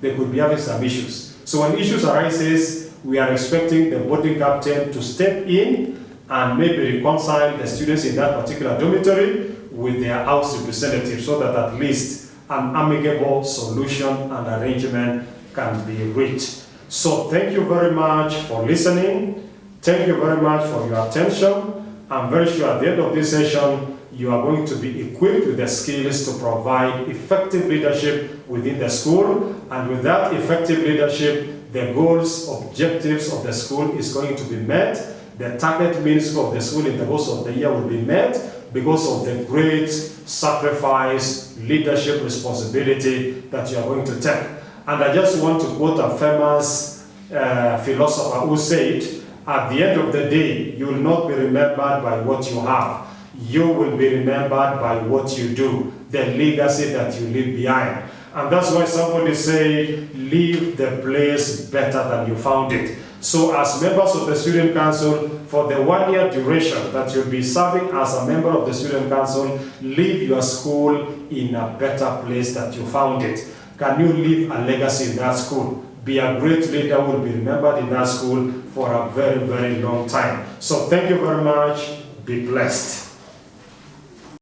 They could be having some issues. So when issues arises, we are expecting the boarding captain to step in and maybe reconcile the students in that particular dormitory with their house representative, so that at least an amicable solution and arrangement can be reached. So thank you very much for listening. Thank you very much for your attention. I'm very sure at the end of this session, you are going to be equipped with the skills to provide effective leadership within the school. And with that effective leadership, the goals, objectives of the school is going to be met. The target means of the school in the course of the year will be met because of the great sacrifice, leadership responsibility that you are going to take. And I just want to quote a famous philosopher who said, at the end of the day, you will not be remembered by what you have. You will be remembered by what you do, the legacy that you leave behind. And that's why somebody said, leave the place better than you found it. So as members of the Student Council, for the 1 year duration that you'll be serving as a member of the Student Council, leave your school in a better place than you found it. Can you leave a legacy in that school? Be a great leader who will be remembered in that school for a very, very long time. So thank you very much. Be blessed.